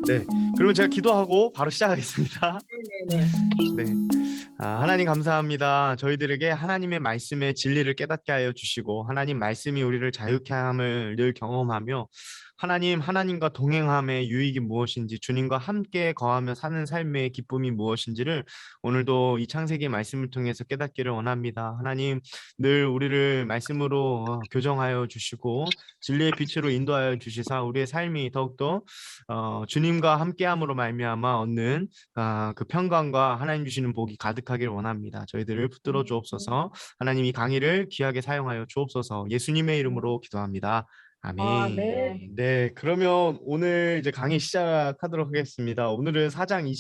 네, 그러면 제가 기도하고 바로 시작하겠습니다. 네네. 네, 하나님 감사합니다. 저희들에게 하나님의 말씀의 진리를 깨닫게 하여 주시고 하나님 말씀이 우리를 자유케 함을 늘 경험하며 하나님과 동행함의 유익이 무엇인지 주님과 함께 거하며 사는 삶의 기쁨이 무엇인지를 오늘도 이 창세기 말씀을 통해서 깨닫기를 원합니다. 하나님 늘 우리를 말씀으로 교정하여 주시고 진리의 빛으로 인도하여 주시사 우리의 삶이 더욱더 주님과 함께함으로 말미암아 얻는 그 평강과 하나님 주시는 복이 가득하길 원합니다. 저희들을 붙들어 주옵소서. 하나님 이 강의를 귀하게 사용하여 주옵소서. 예수님의 이름으로 기도합니다. 아, 아멘. 네. 네, 그러면 오늘 이제 강의 시작하도록 하겠습니다. 오늘은 4장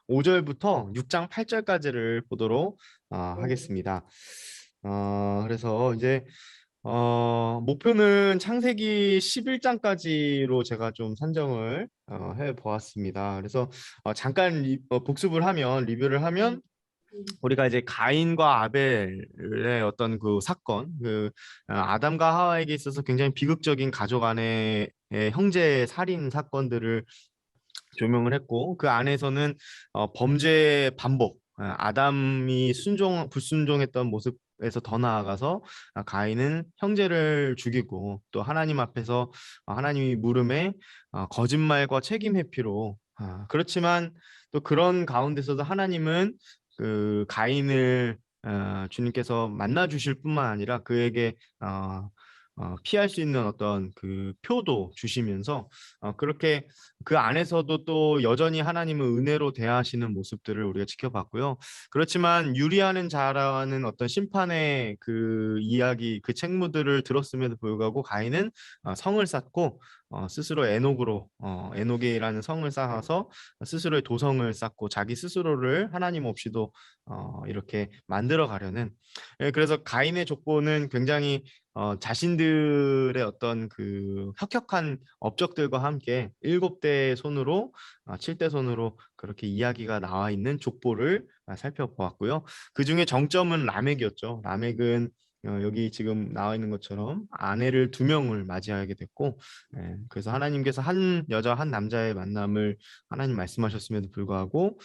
25절부터 6장 8절까지를 보도록 하겠습니다. 그래서 이제 목표는 창세기 11장까지로 제가 좀 산정을 해 보았습니다. 그래서 잠깐 복습을 하면 리뷰를 하면 우리가 이제 가인과 아벨의 어떤 그 사건, 아담과 하와에게 있어서 굉장히 비극적인 가족 안의 형제 살인 사건들을 조명을 했고 그 안에서는 범죄의 반복, 아담이 불순종했던 모습에서 더 나아가서 가인은 형제를 죽이고 또 하나님 앞에서 하나님이 물음에 거짓말과 책임 회피로 그렇지만 또 그런 가운데서도 하나님은 그 가인을 주님께서 만나 주실 뿐만 아니라 그에게 피할 수 있는 어떤 그 표도 주시면서 그렇게 그 안에서도 또 여전히 하나님은 은혜로 대하시는 모습들을 우리가 지켜봤고요. 그렇지만 유리하는 자라는 어떤 심판의 그 이야기, 그 책무들을 들었음에도 불구하고 가인은 성을 쌓고 스스로 에녹이라는 성을 쌓아서 스스로의 도성을 쌓고 자기 스스로를 하나님 없이도 이렇게 만들어 가려는 그래서 가인의 족보는 굉장히 자신들의 어떤 그 혁혁한 업적들과 함께 7대 손으로 7대 손으로 그렇게 이야기가 나와 있는 족보를 살펴보았고요. 그 중에 정점은 라멕이었죠. 라멕은 여기 지금 나와 있는 것처럼 아내를 2명을 맞이하게 됐고, 그래서 하나님께서 한 여자 한 남자의 만남을 하나님 말씀하셨음에도 불구하고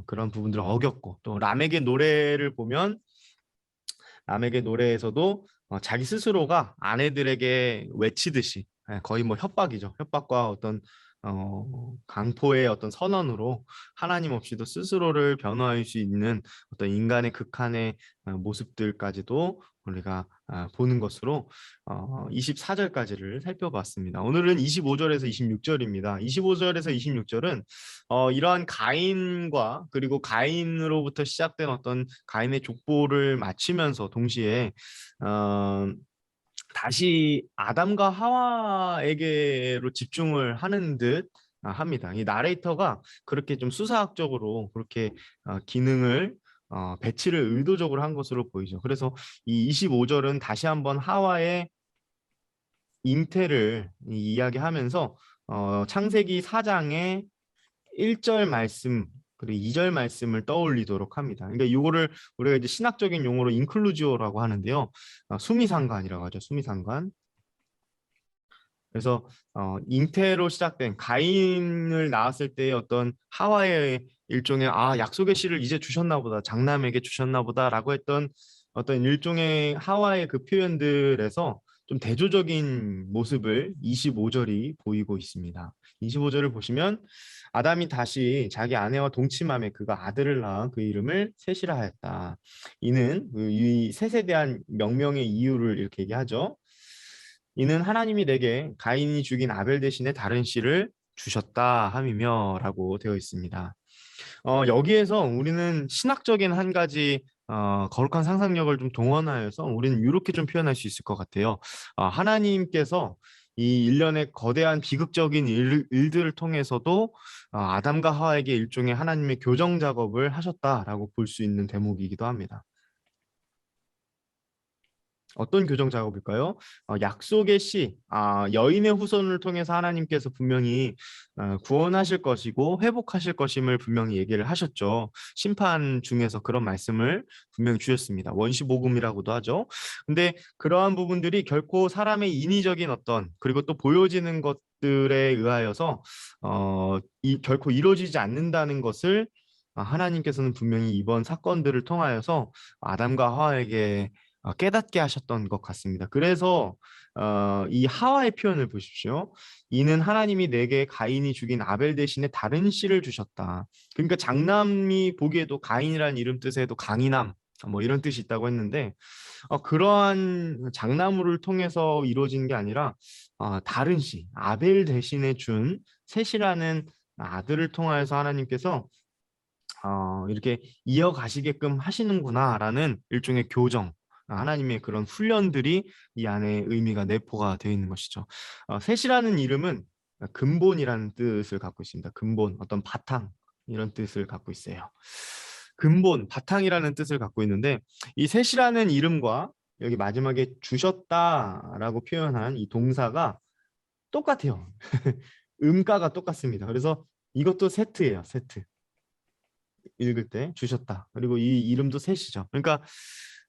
그런 부분들을 어겼고 또 라멕의 노래를 보면 남에게 노래에서도 자기 스스로가 아내들에게 외치듯이 거의 뭐 협박이죠. 협박과 어떤 강포의 어떤 선언으로 하나님 없이도 스스로를 변호할 수 있는 어떤 인간의 극한의 모습들까지도 우리가 보는 것으로 24절까지를 살펴봤습니다. 오늘은 25절에서 26절입니다. 25절에서 26절은 이러한 가인과 그리고 가인으로부터 시작된 어떤 가인의 족보를 마치면서 동시에 어, 다시 아담과 하와에게로 집중을 하는 듯 합니다. 이 나레이터가 그렇게 좀 수사학적으로 그렇게 기능을 배치를 의도적으로 한 것으로 보이죠. 그래서 이 25절은 다시 한번 하와의 잉태를 이야기하면서 창세기 4장의 1절 말씀 그리고 2절 말씀을 떠올리도록 합니다. 그러니까 이거를 우리가 이제 신학적인 용어로 인클루지오라고 하는데요. 수미상관이라고 하죠. 수미상관. 그래서 잉태로 시작된 가인을 낳았을 때의 어떤 하와의 일종의 약속의 씨를 이제 주셨나 보다. 장남에게 주셨나 보다라고 했던 어떤 일종의 하와의 그 표현들에서 좀 대조적인 모습을 25절이 보이고 있습니다. 25절을 보시면 아담이 다시 자기 아내와 동침함에 그가 아들을 낳아 그 이름을 셋이라 하였다. 이는 이 셋에 대한 명명의 이유를 이렇게 얘기하죠. 이는 하나님이 내게 가인이 죽인 아벨 대신에 다른 씨를 주셨다 함이며라고 되어 있습니다. 여기에서 우리는 신학적인 한 가지 거룩한 상상력을 좀 동원하여서 우리는 이렇게 좀 표현할 수 있을 것 같아요. 하나님께서 이 일련의 거대한 비극적인 일들을 통해서도 아담과 하와에게 일종의 하나님의 교정 작업을 하셨다라고 볼 수 있는 대목이기도 합니다. 어떤 교정 작업일까요? 약속의 씨, 여인의 후손을 통해서 하나님께서 분명히 구원하실 것이고 회복하실 것임을 분명히 얘기를 하셨죠. 심판 중에서 그런 말씀을 분명히 주셨습니다. 원시복음이라고도 하죠. 근데 그러한 부분들이 결코 사람의 인위적인 어떤 그리고 또 보여지는 것들에 의하여서 결코 이루어지지 않는다는 것을 하나님께서는 분명히 이번 사건들을 통하여서 아담과 하와에게 깨닫게 하셨던 것 같습니다. 그래서 이 하와의 표현을 보십시오. 이는 하나님이 내게 가인이 죽인 아벨 대신에 다른 씨를 주셨다. 그러니까 장남이 보기에도 가인이라는 이름 뜻에도 강인함 뭐 이런 뜻이 있다고 했는데 그러한 장나무를 통해서 이루어진 게 아니라 다른 씨 아벨 대신에 준 셋이라는 아들을 통하여서 하나님께서 이렇게 이어가시게끔 하시는구나라는 일종의 교정, 하나님의 그런 훈련들이 이 안에 의미가 내포가 되어 있는 것이죠. 셋이라는 이름은 근본이라는 뜻을 갖고 있습니다. 근본, 어떤 바탕 이런 뜻을 갖고 있어요. 근본, 바탕이라는 뜻을 갖고 있는데 이 셋이라는 이름과 여기 마지막에 주셨다라고 표현한 이 동사가 똑같아요. 음가가 똑같습니다. 그래서 이것도 세트예요, 세트. 읽을 때 주셨다. 그리고 이 이름도 셋이죠. 그러니까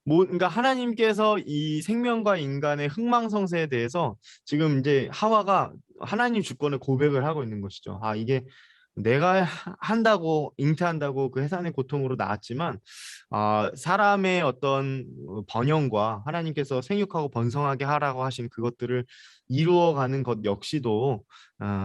그러니까 하나님께서 이 생명과 인간의 흥망성쇠에 대해서 지금 이제 하와가 하나님 주권을 고백을 하고 있는 것이죠. 이게 내가 한다고 잉태한다고 그 해산의 고통으로 나왔지만 사람의 어떤 번영과 하나님께서 생육하고 번성하게 하라고 하신 그것들을 이루어가는 것 역시도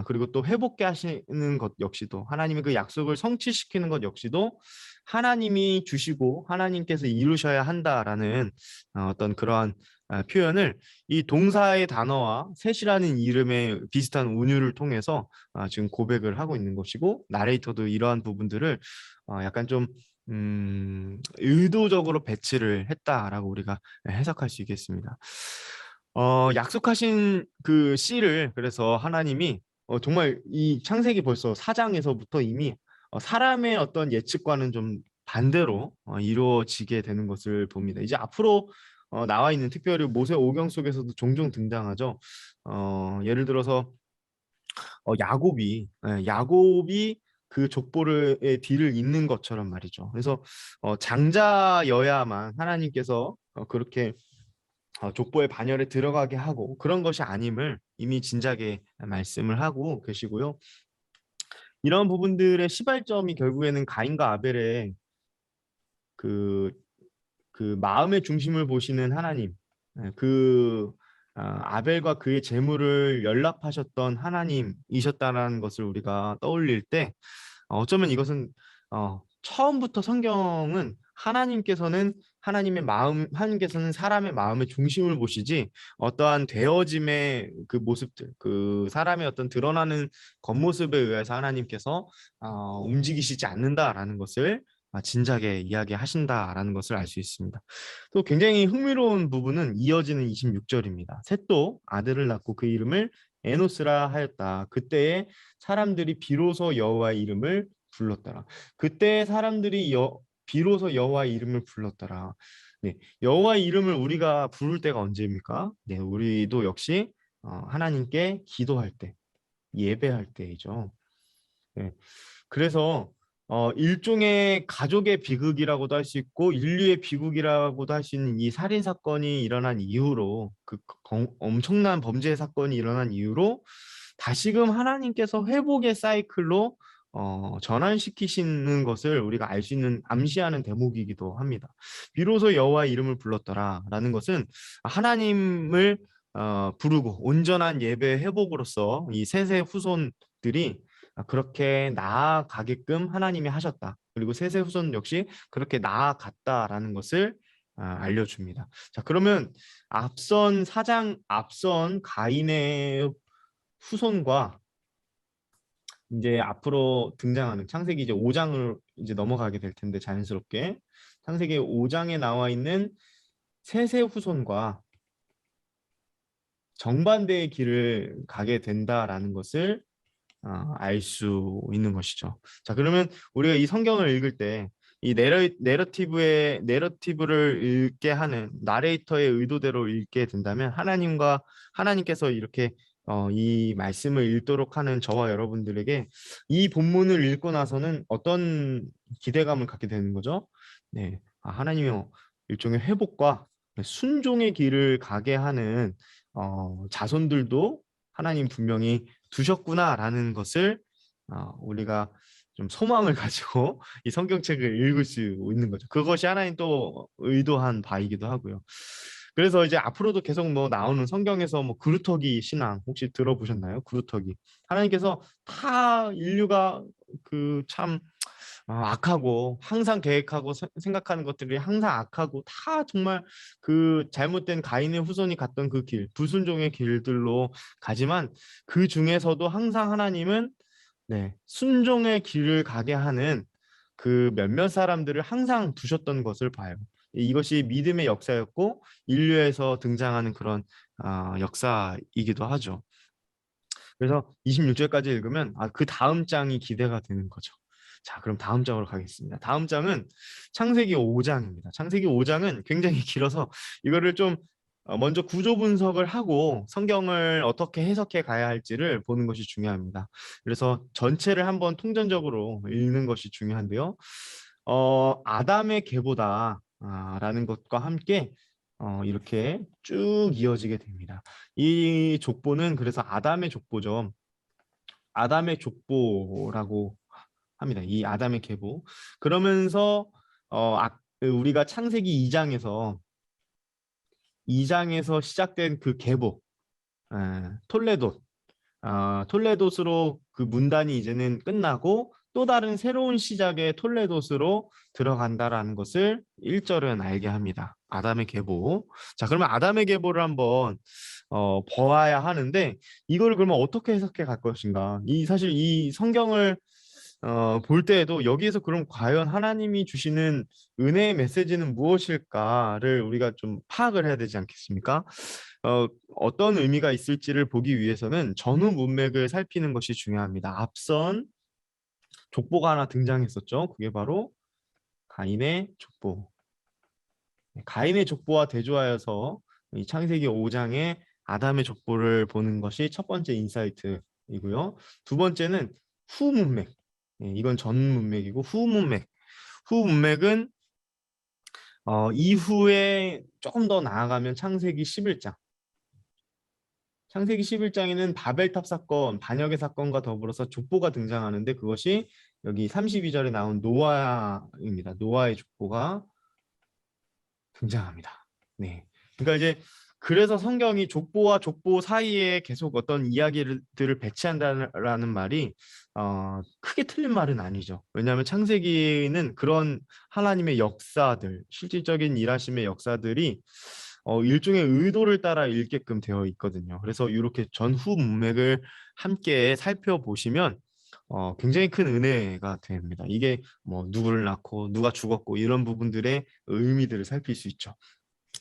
그리고 또 회복케 하시는 것 역시도 하나님의 그 약속을 성취시키는 것 역시도 하나님이 주시고 하나님께서 이루셔야 한다라는 어떤 그러한 표현을 이 동사의 단어와 셋이라는 이름의 비슷한 운율을 통해서 지금 고백을 하고 있는 것이고 나레이터도 이러한 부분들을 약간 좀 의도적으로 배치를 했다라고 우리가 해석할 수 있겠습니다. 약속하신 그 씨를 그래서 하나님이 정말 이 창세기 벌써 4장에서부터 이미 사람의 어떤 예측과는 좀 반대로 이루어지게 되는 것을 봅니다. 이제 앞으로 나와 있는 특별히 모세 오경 속에서도 종종 등장하죠. 예를 들어서 야곱이 그 족보의 뒤를 잇는 것처럼 말이죠. 그래서 장자여야만 하나님께서 그렇게 족보의 반열에 들어가게 하고 그런 것이 아님을 이미 진작에 말씀을 하고 계시고요. 이런 부분들의 시발점이 결국에는 가인과 아벨의 그, 그 마음의 중심을 보시는 하나님, 아벨과 그의 재물을 연락하셨던 하나님이셨다는 것을 우리가 떠올릴 때 어쩌면 이것은 처음부터 성경은 하나님께서는 사람의 마음의 중심을 보시지 어떠한 되어짐의 그 모습들, 그 사람의 어떤 드러나는 겉모습에 의해서 하나님께서 움직이시지 않는다라는 것을 진작에 이야기하신다라는 것을 알 수 있습니다. 또 굉장히 흥미로운 부분은 이어지는 26절입니다. 셋도 아들을 낳고 그 이름을 에노스라 하였다. 그때에 사람들이 비로소 여호와의 이름을 불렀더라. 그때 사람들이 비로소 여호와의 이름을 불렀더라. 네, 여호와의 이름을 우리가 부를 때가 언제입니까? 네, 우리도 역시 하나님께 기도할 때, 예배할 때이죠. 네, 그래서 일종의 가족의 비극이라고도 할 수 있고 인류의 비극이라고도 할 수 있는 이 살인 사건이 일어난 이후로 엄청난 범죄 사건이 일어난 이후로 다시금 하나님께서 회복의 사이클로 전환시키시는 것을 우리가 알 수 있는 암시하는 대목이기도 합니다. 비로소 여호와의 이름을 불렀더라라는 것은 하나님을 부르고 온전한 예배 회복으로서 이 셋의 후손들이 그렇게 나아가게끔 하나님이 하셨다. 그리고 셋의 후손 역시 그렇게 나아갔다라는 것을 알려줍니다. 자, 그러면 앞선 가인의 후손과 이제 앞으로 등장하는 창세기 이제 5장을 이제 넘어가게 될 텐데 자연스럽게 창세기 5장에 나와 있는 셋의 후손과 정반대의 길을 가게 된다라는 것을 알 수 있는 것이죠. 자, 그러면 우리가 이 성경을 읽을 때 이 내러티브를 읽게 하는 나레이터의 의도대로 읽게 된다면 하나님께서 이렇게 이 말씀을 읽도록 하는 저와 여러분들에게 이 본문을 읽고 나서는 어떤 기대감을 갖게 되는 거죠? 네, 하나님이 일종의 회복과 순종의 길을 가게 하는 자손들도 하나님 분명히 두셨구나라는 것을 우리가 좀 소망을 가지고 이 성경책을 읽을 수 있는 거죠. 그것이 하나님 또 의도한 바이기도 하고요. 그래서 이제 앞으로도 계속 뭐 나오는 성경에서 뭐 그루터기 신앙 혹시 들어보셨나요? 그루터기. 하나님께서 다 인류가 그참 악하고 항상 계획하고 생각하는 것들이 항상 악하고 다 정말 그 잘못된 가인의 후손이 갔던 그 길, 불순종의 길들로 가지만 그 중에서도 항상 하나님은 네, 순종의 길을 가게 하는 그 몇몇 사람들을 항상 두셨던 것을 봐요. 이것이 믿음의 역사였고 인류에서 등장하는 그런 역사이기도 하죠. 그래서 26절까지 읽으면 그 다음 장이 기대가 되는 거죠. 자, 그럼 다음 장으로 가겠습니다. 다음 장은 창세기 5장입니다. 창세기 5장은 굉장히 길어서 이거를 좀 먼저 구조 분석을 하고 성경을 어떻게 해석해 가야 할지를 보는 것이 중요합니다. 그래서 전체를 한번 통전적으로 읽는 것이 중요한데요. 아담의 계보다 라는 것과 함께 이렇게 쭉 이어지게 됩니다. 이 족보는 그래서 아담의 족보죠. 아담의 족보라고 합니다. 이 아담의 계보. 그러면서 우리가 창세기 2장에서 시작된 그 계보, 톨레돗, 톨레돗으로 그 문단이 이제는 끝나고 또 다른 새로운 시작의 톨레돗으로 들어간다라는 것을 1절은 알게 합니다. 아담의 계보. 자, 그러면 아담의 계보를 한번 보아야 하는데 이거를 그러면 어떻게 해석해 갈 것인가? 사실 이 성경을 볼 때에도 여기에서 그럼 과연 하나님이 주시는 은혜의 메시지는 무엇일까를 우리가 좀 파악을 해야 되지 않겠습니까? 어떤 의미가 있을지를 보기 위해서는 전후 문맥을 살피는 것이 중요합니다. 앞선 족보가 하나 등장했었죠. 그게 바로 가인의 족보. 가인의 족보와 대조하여서 이 창세기 5장의 아담의 족보를 보는 것이 첫 번째 인사이트이고요. 두 번째는 후 문맥. 이건 전 문맥이고 후 문맥. 후 문맥은 이후에 조금 더 나아가면 창세기 11장. 창세기 11장에는 바벨탑 사건, 반역의 사건과 더불어서 족보가 등장하는데 그것이 여기 32절에 나온 노아입니다. 노아의 족보가 등장합니다. 네. 그러니까 이제 그래서 성경이 족보와 족보 사이에 계속 어떤 이야기들을 배치한다는 말이 크게 틀린 말은 아니죠. 왜냐하면 창세기는 그런 하나님의 역사들, 실질적인 일하심의 역사들이 일종의 의도를 따라 읽게끔 되어 있거든요. 그래서 이렇게 전후 문맥을 함께 살펴보시면 굉장히 큰 은혜가 됩니다. 이게 뭐 누구를 낳고 누가 죽었고 이런 부분들의 의미들을 살필 수 있죠.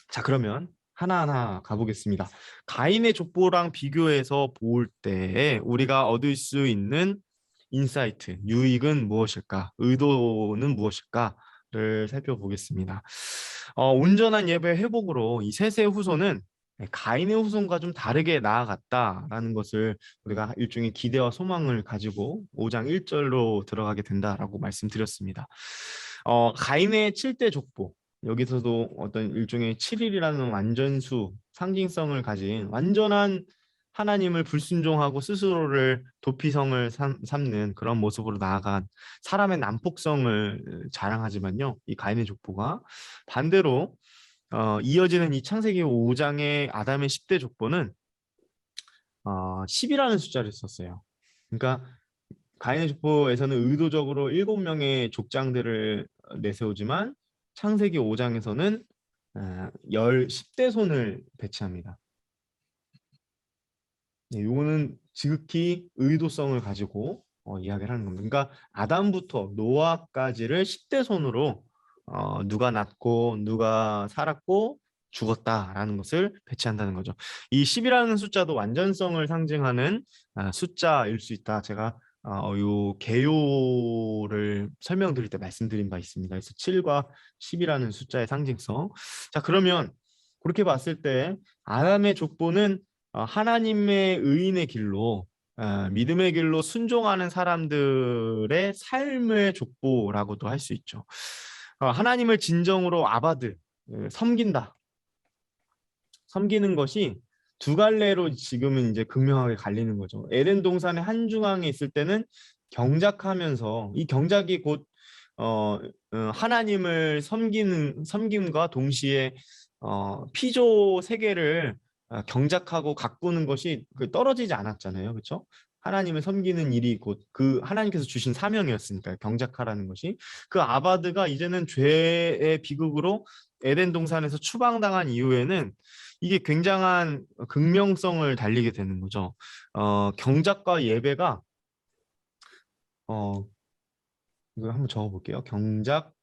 자, 그러면 하나하나 가보겠습니다. 가인의 족보랑 비교해서 볼 때 우리가 얻을 수 있는 인사이트, 유익은 무엇일까? 의도는 무엇일까?를 살펴보겠습니다. 온전한 예배 회복으로 이 셋의 후손은 가인의 후손과 좀 다르게 나아갔다라는 것을 우리가 일종의 기대와 소망을 가지고 5장 1절로 들어가게 된다라고 말씀드렸습니다. 가인의 7대 족보, 여기서도 어떤 일종의 7일이라는 완전수, 상징성을 가진 완전한 하나님을 불순종하고 스스로를 도피성을 삼는 그런 모습으로 나아간 사람의 난폭성을 자랑하지만요. 이 가인의 족보가 반대로 이어지는 이 창세기 5장의 아담의 10대 족보는 10이라는 숫자를 썼어요. 그러니까 가인의 족보에서는 의도적으로 7명의 족장들을 내세우지만 창세기 5장에서는 10대 손을 배치합니다. 네, 요거는 지극히 의도성을 가지고 이야기를 하는 겁니다. 그러니까 아담부터 노아까지를 10대 손으로 누가 낳고 누가 살았고 죽었다라는 것을 배치한다는 거죠. 이 10이라는 숫자도 완전성을 상징하는 숫자일 수 있다. 제가 요 개요를 설명드릴 때 말씀드린 바 있습니다. 그래서 7과 10이라는 숫자의 상징성. 자, 그러면 그렇게 봤을 때 아담의 족보는 하나님의 의인의 길로 믿음의 길로 순종하는 사람들의 삶의 족보라고도 할 수 있죠. 하나님을 진정으로 아바드, 섬긴다. 섬기는 것이 두 갈래로 지금은 이제 극명하게 갈리는 거죠. 에덴 동산의 한 중앙에 있을 때는 경작하면서 이 경작이 곧 하나님을 섬기는 섬김과 동시에 피조 세계를 경작하고 가꾸는 것이 떨어지지 않았잖아요, 그렇죠? 하나님을 섬기는 일이 곧 그 하나님께서 주신 사명이었으니까 경작하라는 것이 그 아바드가 이제는 죄의 비극으로 에덴 동산에서 추방당한 이후에는 이게 굉장한 극명성을 달리게 되는 거죠. 경작과 예배가 이거 한번 적어볼게요. 경작,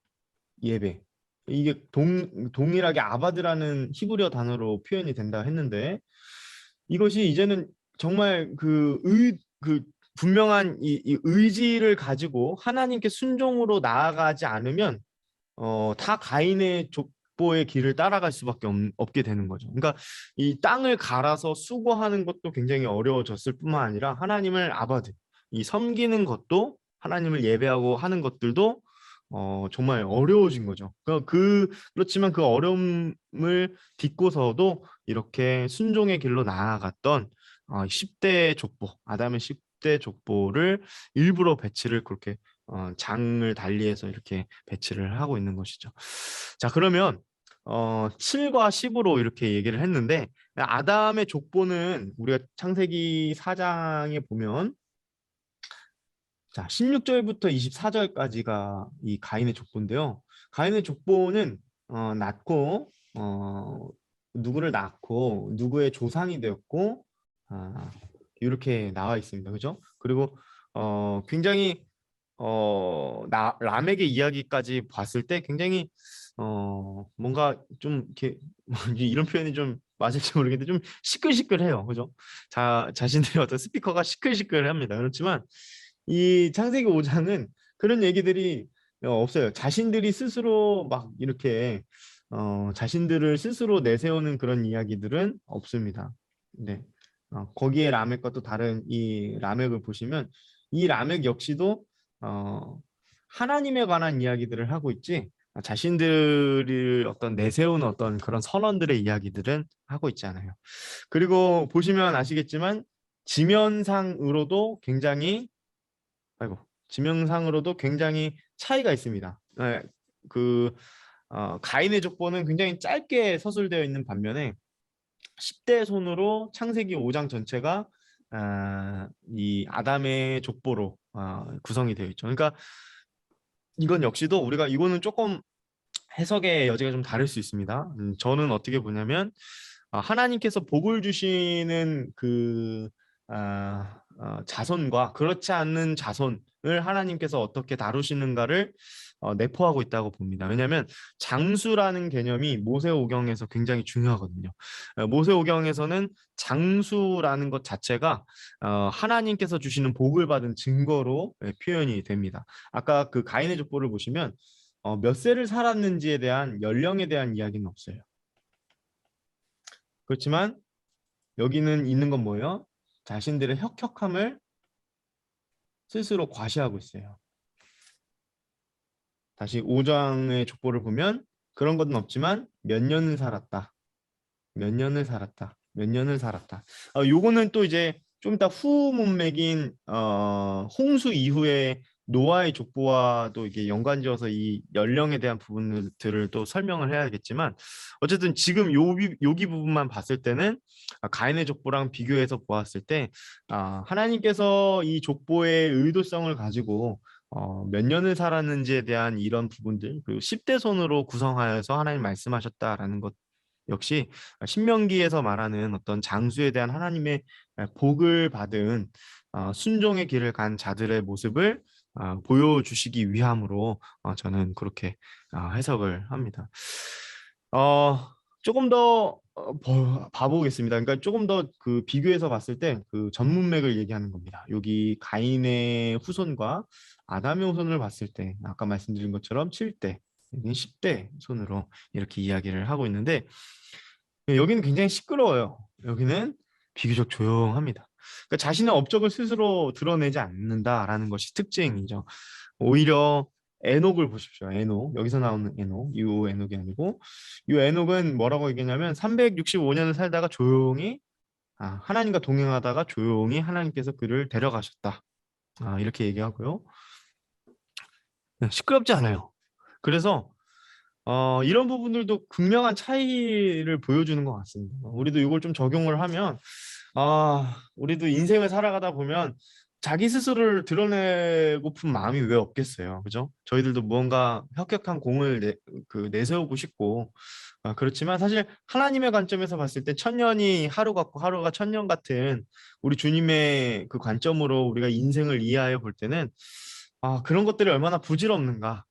예배. 이게 동일하게 아바드라는 히브리어 단어로 표현이 된다 했는데 이것이 이제는 정말 그 분명한 이 의지를 가지고 하나님께 순종으로 나아가지 않으면 다 가인의 족보의 길을 따라갈 수밖에 없게 되는 거죠. 그러니까 이 땅을 갈아서 수고하는 것도 굉장히 어려워졌을 뿐만 아니라 하나님을 아바드, 이 섬기는 것도 하나님을 예배하고 하는 것들도 정말 어려워진 거죠. 그렇지만 그 어려움을 딛고서도 이렇게 순종의 길로 나아갔던 10대 족보, 아담의 10대 족보를 일부러 배치를 그렇게 장을 달리해서 이렇게 배치를 하고 있는 것이죠. 자, 그러면 7과 10으로 이렇게 얘기를 했는데 아담의 족보는 우리가 창세기 4장에 보면 자, 16절부터 24절까지가 이 가인의 족보인데요. 가인의 족보는 낳고 누구를 낳고 누구의 조상이 되었고 이렇게 나와 있습니다. 그죠? 그리고 굉장히 람에게 이야기까지 봤을 때 굉장히 뭔가 좀 이렇게 이런 표현이 좀 맞을지 모르겠는데 좀 시끌시끌해요. 그죠? 자신들의 어떤 스피커가 시끌시끌합니다. 그렇지만 이 창세기 5장은 그런 얘기들이 없어요. 자신들이 스스로 막 이렇게 자신들을 스스로 내세우는 그런 이야기들은 없습니다. 네. 거기에 라멕과 또 다른 이 라멕을 보시면 이 라멕 역시도 하나님에 관한 이야기들을 하고 있지 자신들을 어떤 내세운 어떤 그런 선언들의 이야기들은 하고 있지 않아요. 그리고 보시면 아시겠지만 지면상으로도 굉장히 지명상으로도 굉장히 차이가 있습니다. 그 가인의 족보는 굉장히 짧게 서술되어 있는 반면에 10대 손으로 창세기 5장 전체가 이 아담의 족보로 구성이 되어 있죠. 그러니까 이건 역시도 우리가 이거는 조금 해석의 여지가 좀 다를 수 있습니다. 저는 어떻게 보냐면 하나님께서 복을 주시는 자손과 그렇지 않는 자손을 하나님께서 어떻게 다루시는가를 내포하고 있다고 봅니다. 왜냐하면 장수라는 개념이 모세오경에서 굉장히 중요하거든요. 모세오경에서는 장수라는 것 자체가 하나님께서 주시는 복을 받은 증거로 표현이 됩니다. 아까 그 가인의 족보를 보시면 몇 세를 살았는지에 대한 연령에 대한 이야기는 없어요. 그렇지만 여기는 있는 건 뭐예요? 자신들의 혁혁함을 스스로 과시하고 있어요. 다시 5장의 족보를 보면 그런 것은 없지만 몇 년을 살았다. 몇 년을 살았다. 몇 년을 살았다. 요거는 또 이제 좀 이따 후 문맥인 홍수 이후에 노아의 족보와도 이게 연관지어서 이 연령에 대한 부분들을 또 설명을 해야겠지만 어쨌든 지금 여기 부분만 봤을 때는 가인의 족보랑 비교해서 보았을 때 하나님께서 이 족보의 의도성을 가지고 몇 년을 살았는지에 대한 이런 부분들 그리고 10대 손으로 구성하여서 하나님 말씀하셨다라는 것 역시 신명기에서 말하는 어떤 장수에 대한 하나님의 복을 받은 순종의 길을 간 자들의 모습을 보여주시기 위함으로 저는 그렇게 해석을 합니다. 조금 더 봐보겠습니다. 그러니까 조금 더 그 비교해서 봤을 때 그 전문맥을 얘기하는 겁니다. 여기 가인의 후손과 아담의 후손을 봤을 때 아까 말씀드린 것처럼 7대, 여기는 10대 손으로 이렇게 이야기를 하고 있는데 여기는 굉장히 시끄러워요. 여기는 비교적 조용합니다. 그러니까 자신의 업적을 스스로 드러내지 않는다라는 것이 특징이죠. 오히려 에녹을 보십시오. 에녹. 여기서 나오는 에녹. 이 에녹이 아니고 이 에녹은 뭐라고 얘기냐면 365년을 살다가 조용히 하나님과 동행하다가 조용히 하나님께서 그를 데려가셨다. 이렇게 얘기하고요. 시끄럽지 않아요. 그래서 이런 부분들도 극명한 차이를 보여주는 것 같습니다. 우리도 이걸 좀 적용을 하면 우리도 인생을 살아가다 보면 자기 스스로를 드러내고픈 마음이 왜 없겠어요. 그죠? 저희들도 무언가 혁혁한 공을 내세우고 싶고, 그렇지만 사실 하나님의 관점에서 봤을 때 천년이 하루 같고 하루가 천년 같은 우리 주님의 그 관점으로 우리가 인생을 이해하여 볼 때는 그런 것들이 얼마나 부질없는가.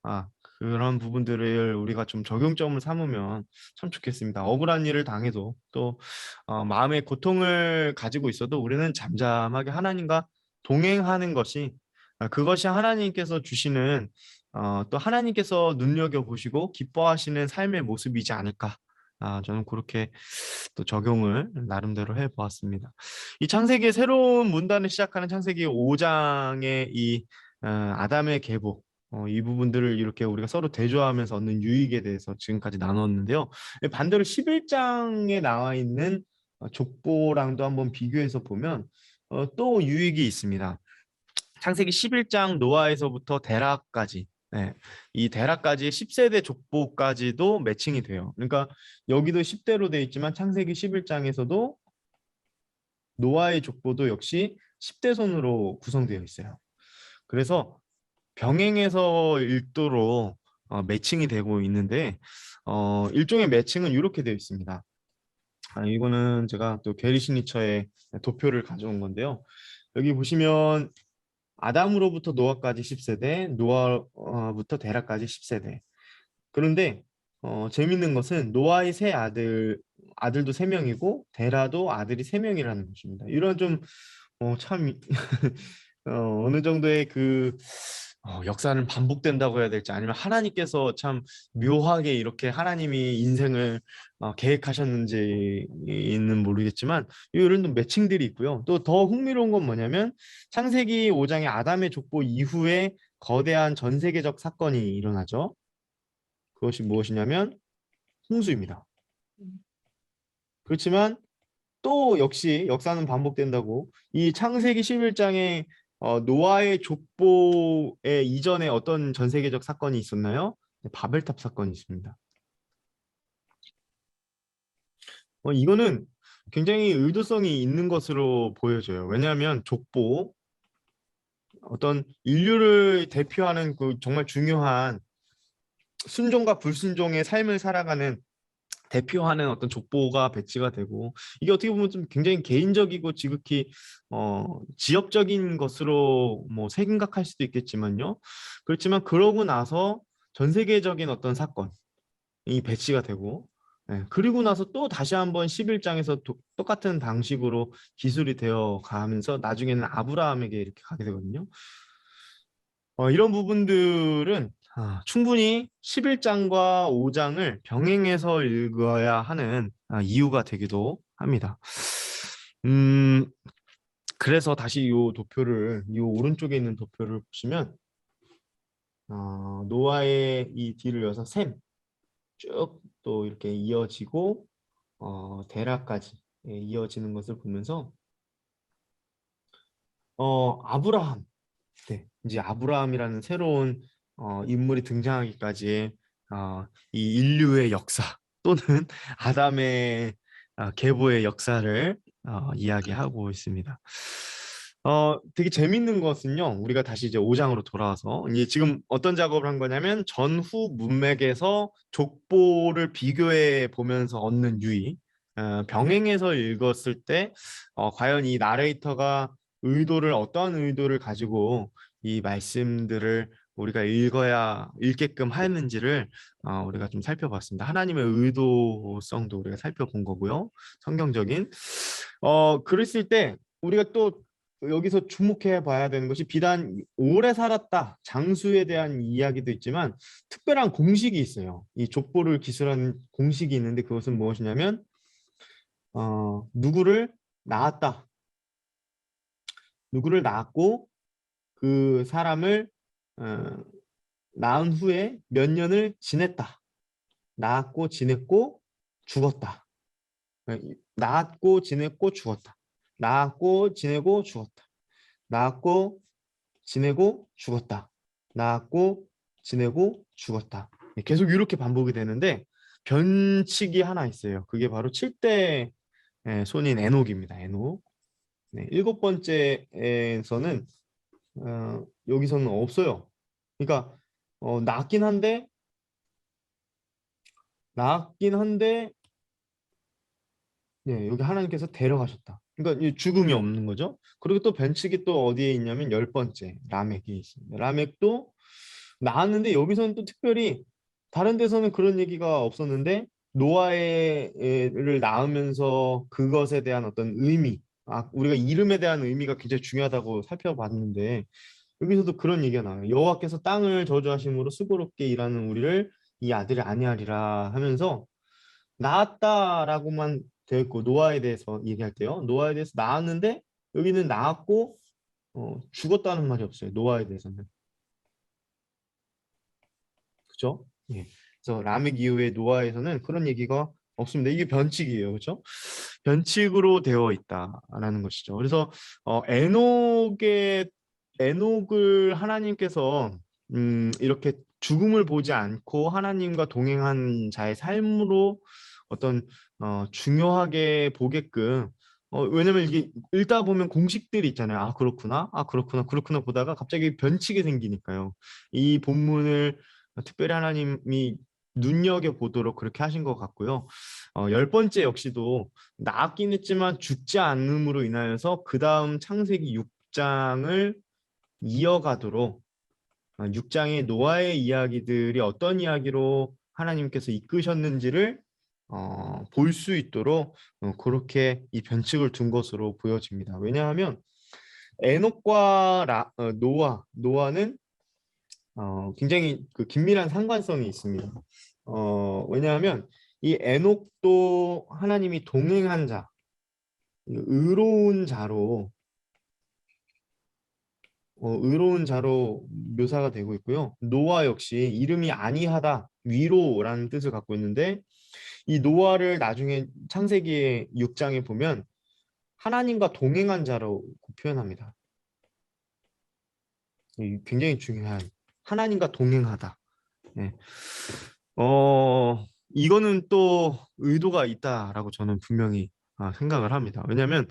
그런 부분들을 우리가 좀 적용점을 삼으면 참 좋겠습니다. 억울한 일을 당해도 또 마음의 고통을 가지고 있어도 우리는 잠잠하게 하나님과 동행하는 것이 그것이 하나님께서 주시는 또 하나님께서 눈여겨보시고 기뻐하시는 삶의 모습이지 않을까. 저는 그렇게 또 적용을 나름대로 해보았습니다. 이 창세기의 새로운 문단을 시작하는 창세기 5장의 이 아담의 계보 이 부분들을 이렇게 우리가 서로 대조하면서 얻는 유익에 대해서 지금까지 나눴는데요. 반대로 11장에 나와 있는 족보랑도 한번 비교해서 보면 또 유익이 있습니다. 창세기 11장 노아에서부터 데라까지 이 데라까지 10세대 족보까지도 매칭이 돼요. 그러니까 여기도 10대로 돼 있지만 창세기 11장에서도 노아의 족보도 역시 10대 손으로 구성되어 있어요. 그래서 병행해서 읽도록 매칭이 되고 있는데 일종의 매칭은 이렇게 되어 있습니다. 이거는 제가 또 게리 시니처의 도표를 가져온 건데요. 여기 보시면 아담으로부터 노아까지 10세대, 노아부터 데라까지 10세대. 그런데 재밌는 것은 노아의 세 아들도 세 명이고 데라도 아들이 세 명이라는 것입니다. 이런 좀 참 어느 정도의 그 역사는 반복된다고 해야 될지 아니면 하나님께서 참 묘하게 이렇게 하나님이 인생을 계획하셨는지는 모르겠지만 이런 매칭들이 있고요. 또 더 흥미로운 건 뭐냐면 창세기 5장의 아담의 족보 이후에 거대한 전 세계적 사건이 일어나죠. 그것이 무엇이냐면 홍수입니다. 그렇지만 또 역시 역사는 반복된다고 이 창세기 11장에 노아의 족보의 이전에 어떤 전 세계적 사건이 있었나요? 네, 바벨탑 사건이 있습니다. 이거는 굉장히 의도성이 있는 것으로 보여져요. 왜냐하면 족보 어떤 인류를 대표하는 그 정말 중요한 순종과 불순종의 삶을 살아가는 대표하는 어떤 족보가 배치가 되고 이게 어떻게 보면 좀 굉장히 개인적이고 지극히 지역적인 것으로 뭐 생각할 수도 있겠지만요. 그렇지만 그러고 나서 전 세계적인 어떤 사건이 배치가 되고 그리고 나서 또 다시 한번 11장에서 똑같은 방식으로 기술이 되어 가면서 나중에는 아브라함에게 이렇게 가게 되거든요. 이런 부분들은 충분히 11장과 5장을 병행해서 읽어야 하는 이유가 되기도 합니다. 음, 그래서 다시 이 오른쪽에 있는 도표를 보시면 노아의 이 뒤를 이어서 셈, 쭉 또 이렇게 이어지고 데라까지 이어지는 것을 보면서 아브라함 네, 이제 아브라함이라는 새로운 인물이 등장하기까지 이 인류의 역사 또는 아담의 계보의 역사를 이야기하고 있습니다. 되게 재밌는 것은요. 우리가 다시 이제 5장으로 돌아와서 이제 지금 어떤 작업을 한 거냐면 전후 문맥에서 족보를 비교해 보면서 얻는 유의, 병행해서 읽었을 때 과연 이 나레이터가 어떠한 의도를 가지고 이 말씀들을 우리가 읽어야 읽게끔 하는지를 우리가 좀 살펴봤습니다. 하나님의 의도성도 우리가 살펴본 거고요. 성경적인 그랬을 때 우리가 또 여기서 주목해 봐야 되는 것이 비단 오래 살았다 장수에 대한 이야기도 있지만 특별한 공식이 있어요. 이 족보를 기술하는 공식이 있는데 그것은 무엇이냐면 누구를 낳았다. 누구를 낳았고 그 사람을 어, 낳은 후에 몇 년을 지냈다. 낳았고 지냈고 죽었다. 낳았고 지냈고 죽었다. 낳았고 지내고 죽었다. 낳았고 지내고 죽었다. 낳았고 지내고 죽었다. 계속 이렇게 반복이 되는데 변칙이 하나 있어요. 그게 바로 7대 손인 에녹입니다. 에녹. 네, 일곱 번째에서는 여기서는 없어요. 그러니까 낳긴 한데 낳았긴 한데 네, 여기 하나님께서 데려가셨다. 그러니까 이 죽음이 없는 거죠. 그리고 또 변칙이 또 어디에 있냐면 열 번째 라멕이 있습니다. 라멕도 낳았는데 여기서는 또 특별히 다른 데서는 그런 얘기가 없었는데 노아를 낳으면서 그것에 대한 어떤 의미, 우리가 이름에 대한 의미가 굉장히 중요하다고 살펴봤는데 여기서도 그런 얘기가 나와요. 여호와께서 땅을 저주하심으로 수고롭게 일하는 우리를 이 아들이 아니하리라 하면서 낳았다라고만 되어 있고 노아에 대해서 얘기할 때요. 노아에 대해서 낳았는데 여기는 낳았고 죽었다는 말이 없어요. 노아에 대해서는. 그죠? 예. 그래서 라멕 이후에 노아에서는 그런 얘기가 없습니다. 이게 변칙이에요. 그렇죠? 변칙으로 되어 있다라는 것이죠. 그래서 에녹을 하나님께서 이렇게 죽음을 보지 않고 하나님과 동행한 자의 삶으로 어떤 중요하게 보게끔 왜냐면 이게 읽다 보면 공식들이 있잖아요. 아 그렇구나, 아 그렇구나, 그렇구나 보다가 갑자기 변칙이 생기니까요. 이 본문을 특별히 하나님이 눈여겨 보도록 그렇게 하신 것 같고요. 열 번째 역시도 낳았긴 했지만 죽지 않음으로 인하여서 그 다음 창세기 6장을 이어가도록 6장의 노아의 이야기들이 어떤 이야기로 하나님께서 이끄셨는지를 볼 수 있도록 그렇게 이 변칙을 둔 것으로 보여집니다. 왜냐하면 에녹과 노아는 굉장히 그 긴밀한 상관성이 있습니다. 왜냐하면 이 에녹도 하나님이 동행한 자, 의로운 자로 의로운 자로 묘사가 되고 있고요. 노아 역시 이름이 아니하다, 위로라는 뜻을 갖고 있는데 이 노아를 나중에 창세기 6장에 보면 하나님과 동행한 자로 표현합니다. 굉장히 중요한 하나님과 동행하다. 네. 이거는 또 의도가 있다라고 저는 분명히 생각을 합니다. 왜냐하면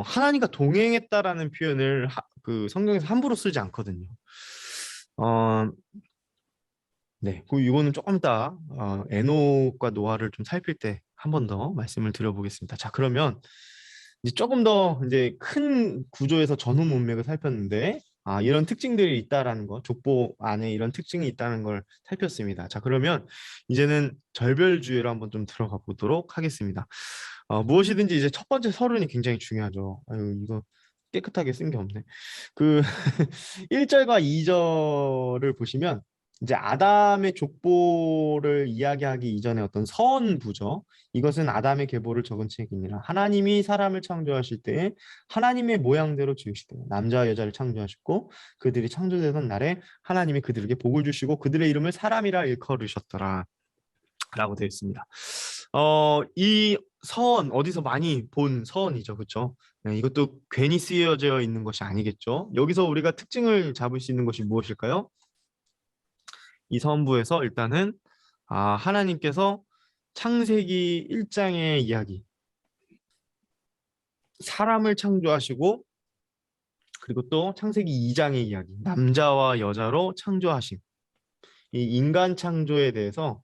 하나님과 동행했다라는 표현을 그 성경에서 함부로 쓰지 않거든요. 어, 네, 그 이거는 조금 이따 에녹과 노아를 좀 살필 때 한 번 더 말씀을 드려보겠습니다. 자, 그러면 이제 조금 더 이제 큰 구조에서 전후 문맥을 살폈는데 이런 특징들이 있다라는 거, 족보 안에 이런 특징이 있다는 걸 살폈습니다. 자, 그러면 이제는 절별주의로 한번 좀 들어가 보도록 하겠습니다. 무엇이든지 이제 첫 번째 서론이 굉장히 중요하죠. 아유, 이거 깨끗하게 쓴 게 없네. 그 1절과 2절을 보시면 이제 아담의 족보를 이야기하기 이전에 어떤 서원부죠. 이것은 아담의 계보를 적은 책이니라. 하나님이 사람을 창조하실 때에 하나님의 모양대로 지으시되 남자와 여자를 창조하셨고 그들이 창조되던 날에 하나님이 그들에게 복을 주시고 그들의 이름을 사람이라 일컬으셨더라. 라고 되어 있습니다. 이 서원 어디서 많이 본 서원이죠, 그렇죠? 네, 이것도 괜히 쓰여져 있는 것이 아니겠죠. 여기서 우리가 특징을 잡을 수 있는 것이 무엇일까요? 이 서원부에서 일단은 하나님께서 창세기 1장의 이야기, 사람을 창조하시고 그리고 또 창세기 2장의 이야기, 남자와 여자로 창조하심. 이 인간 창조에 대해서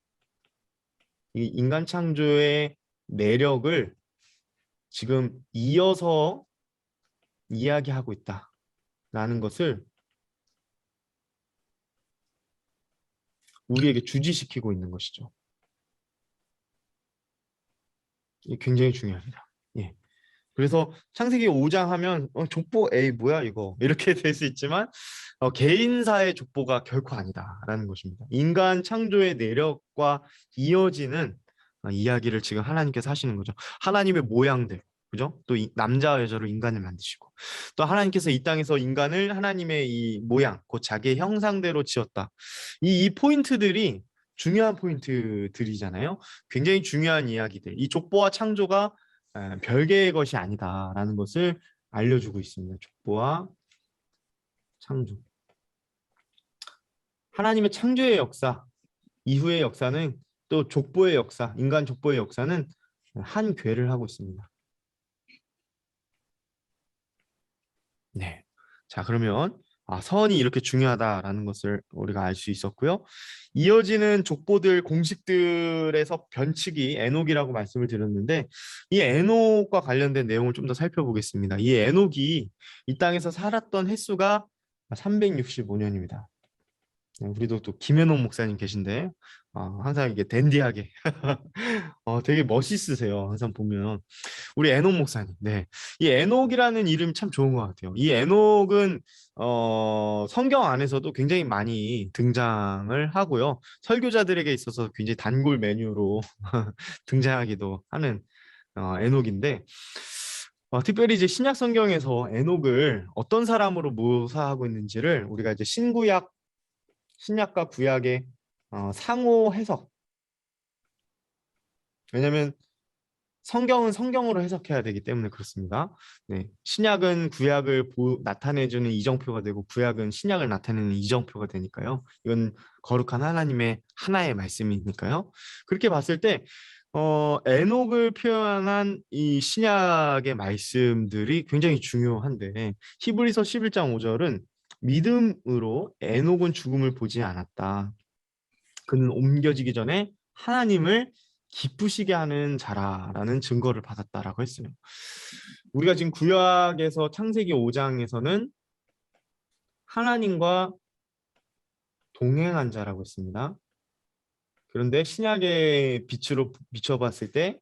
이 인간 창조의 내력을 지금 이어서 이야기하고 있다라는 것을 우리에게 주지시키고 있는 것이죠. 이게 굉장히 중요합니다. 예. 그래서 창세기 5장 하면 족보 에이 뭐야 이거 이렇게 될 수 있지만 개인사의 족보가 결코 아니다라는 것입니다. 인간 창조의 내력과 이어지는 이야기를 지금 하나님께서 하시는 거죠. 하나님의 모양들, 그죠? 또 남자와 여자로 인간을 만드시고 또 하나님께서 이 땅에서 인간을 하나님의 이 모양, 곧 자기의 형상대로 지었다. 이 포인트들이 중요한 포인트들이잖아요. 굉장히 중요한 이야기들. 이 족보와 창조가 별개의 것이 아니다라는 것을 알려주고 있습니다. 족보와 창조. 하나님의 창조의 역사 이후의 역사는 또 족보의 역사, 인간 족보의 역사는 한 궤를 하고 있습니다. 네. 자, 그러면 서원이 이렇게 중요하다라는 것을 우리가 알 수 있었고요. 이어지는 족보들 공식들에서 변칙이 에녹이라고 말씀을 드렸는데 이 에녹과 관련된 내용을 좀 더 살펴보겠습니다. 이 에녹이 이 땅에서 살았던 횟수가 365년입니다. 우리도 또 김현옥 목사님 계신데 항상 이게 댄디하게 되게 멋있으세요. 항상 보면 우리 에녹 목사님. 네, 이 에녹이라는 이름 참 좋은 것 같아요. 이 에녹은 성경 안에서도 굉장히 많이 등장을 하고요. 설교자들에게 있어서 굉장히 단골 메뉴로 등장하기도 하는 에녹인데 특별히 이제 신약 성경에서 에녹을 어떤 사람으로 묘사하고 있는지를 우리가 이제 신약과 구약의 상호 해석. 왜냐하면 성경은 성경으로 해석해야 되기 때문에 그렇습니다. 네, 신약은 구약을 나타내주는 이정표가 되고 구약은 신약을 나타내는 이정표가 되니까요. 이건 거룩한 하나님의 하나의 말씀이니까요. 그렇게 봤을 때 에녹을 표현한 이 신약의 말씀들이 굉장히 중요한데 히브리서 11장 5절은 믿음으로 에녹은 죽음을 보지 않았다. 그는 옮겨지기 전에 하나님을 기쁘시게 하는 자라라는 증거를 받았다라고 했어요. 우리가 지금 구약에서 창세기 5장에서는 하나님과 동행한 자라고 했습니다. 그런데 신약의 빛으로 비춰봤을 때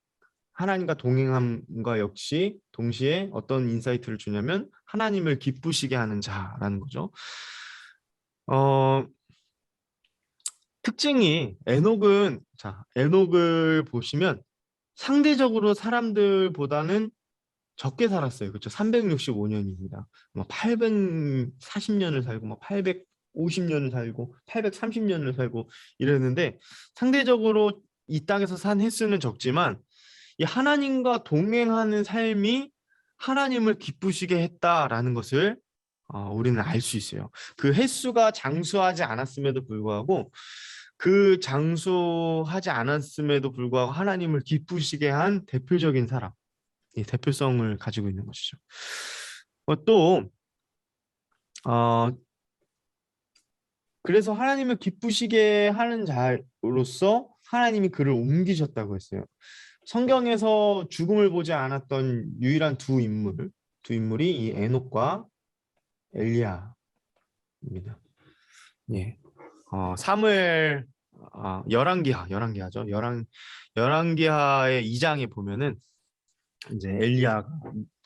하나님과 동행함과 역시 동시에 어떤 인사이트를 주냐면 하나님을 기쁘시게 하는 자라는 거죠. 특징이 에녹을 보시면 상대적으로 사람들보다는 적게 살았어요. 그렇죠? 365년입니다. 840년을 살고 850년을 살고 830년을 살고 이랬는데 상대적으로 이 땅에서 산 횟수는 적지만 이 하나님과 동행하는 삶이 하나님을 기쁘시게 했다라는 것을 우리는 알 수 있어요. 그 횟수가 장수하지 않았음에도 불구하고 하나님을 기쁘시게 한 대표적인 사람, 이 대표성을 가지고 있는 것이죠. 또 그래서 하나님을 기쁘시게 하는 자로서 하나님이 그를 옮기셨다고 했어요. 성경에서 죽음을 보지 않았던 유일한 두 인물이 이 에녹과 엘리야입니다. 예. 사무엘 열왕기하죠. 열왕기하의 2장에 보면은 이제 엘리야가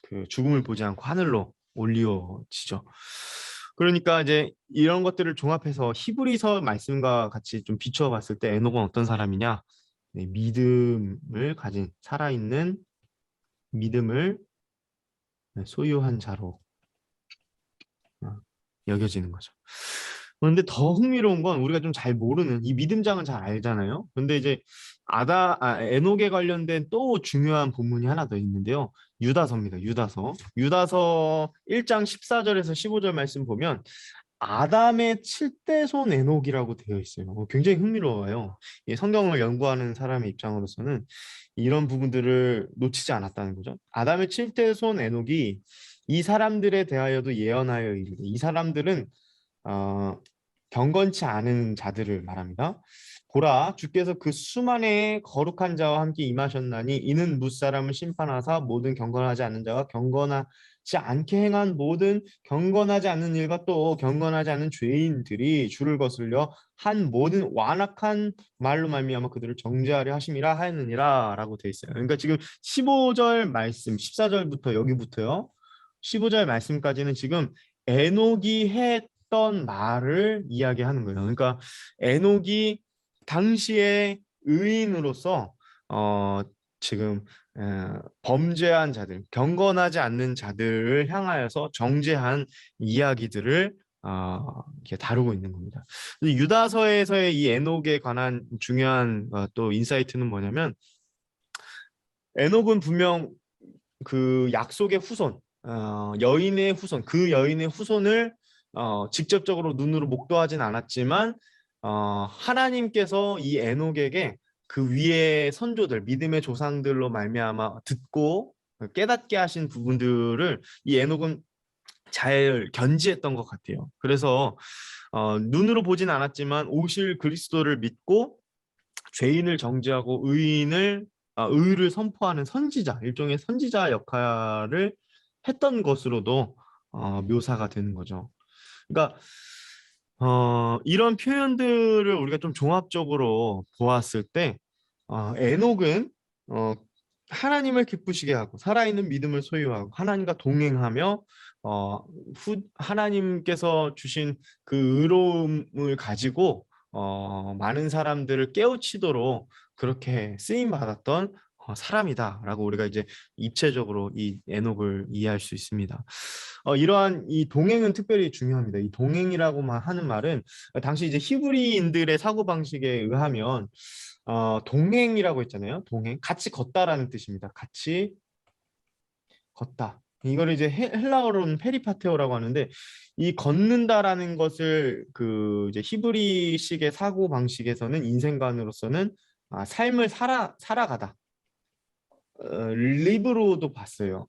그 죽음을 보지 않고 하늘로 올리워지죠. 그러니까 이제 이런 것들을 종합해서 히브리서 말씀과 같이 좀 비추어 봤을 때 에녹은 어떤 사람이냐? 네, 믿음을 가진 살아있는 믿음을 소유한 자로 여겨지는 거죠. 그런데 더 흥미로운 건 우리가 좀 잘 모르는 이 믿음장은 잘 알잖아요. 근데 이제 에녹에 관련된 또 중요한 본문이 하나 더 있는데요. 유다서입니다. 유다서 1장 14절에서 15절 말씀 보면 아담의 7대손 에녹이라고 되어 있어요. 굉장히 흥미로워요. 성경을 연구하는 사람의 입장으로서는 이런 부분들을 놓치지 않았다는 거죠. 아담의 7대손 에녹이 이 사람들에 대하여도 예언하여 이르되 이 사람들은 경건치 않은 자들을 말합니다. 보라, 주께서 그 수만의 거룩한 자와 함께 임하셨나니 이는 뭇사람을 심판하사 모든 경건하지 않는 자와 경건하지 않게 행한 모든 경건하지 않는 일과 또 경건하지 않은 죄인들이 주를 거슬려 한 모든 완악한 말로 말미암아 그들을 정죄하려 하심이라 하였느니라라고 돼 있어요. 그러니까 지금 15절 말씀, 14절부터 여기부터요. 15절 말씀까지는 지금 에녹이 했던 말을 이야기하는 거예요. 그러니까 에녹이 당시에 의인으로서 어 지금 범죄한 자들, 경건하지 않는 자들을 향하여서 정죄한 이야기들을 이렇게 다루고 있는 겁니다. 유다서에서의 이 에녹에 관한 중요한 또 인사이트는 뭐냐면 에녹은 분명 그 약속의 후손, 여인의 후손, 그 여인의 후손을 직접적으로 눈으로 목도하진 않았지만 하나님께서 이 에녹에게 그 위의 선조들, 믿음의 조상들로 말미암아 듣고 깨닫게 하신 부분들을 이 에녹은 잘 견지했던 것 같아요. 그래서 눈으로 보진 않았지만 오실 그리스도를 믿고 죄인을 정죄하고 의를 선포하는 선지자, 일종의 선지자 역할을 했던 것으로도 묘사가 되는 거죠. 그러니까 이런 표현들을 우리가 좀 종합적으로 보았을 때 에녹은 어, 하나님을 기쁘시게 하고 살아있는 믿음을 소유하고 하나님과 동행하며 하나님께서 주신 그 의로움을 가지고 많은 사람들을 깨우치도록 그렇게 쓰임 받았던 사람이다라고 우리가 이제 입체적으로 이 에녹을 이해할 수 있습니다. 이러한 이 동행은 특별히 중요합니다. 이 동행이라고만 하는 말은 당시 이제 히브리인들의 사고 방식에 의하면 동행이라고 했잖아요. 동행, 같이 걷다라는 뜻입니다. 같이 걷다. 이거를 이제 헬라어로는 페리파테오라고 하는데 이 걷는다라는 것을 그 이제 히브리식의 사고 방식에서는 인생관으로서는 삶을 살아가다. 리브로도 봤어요.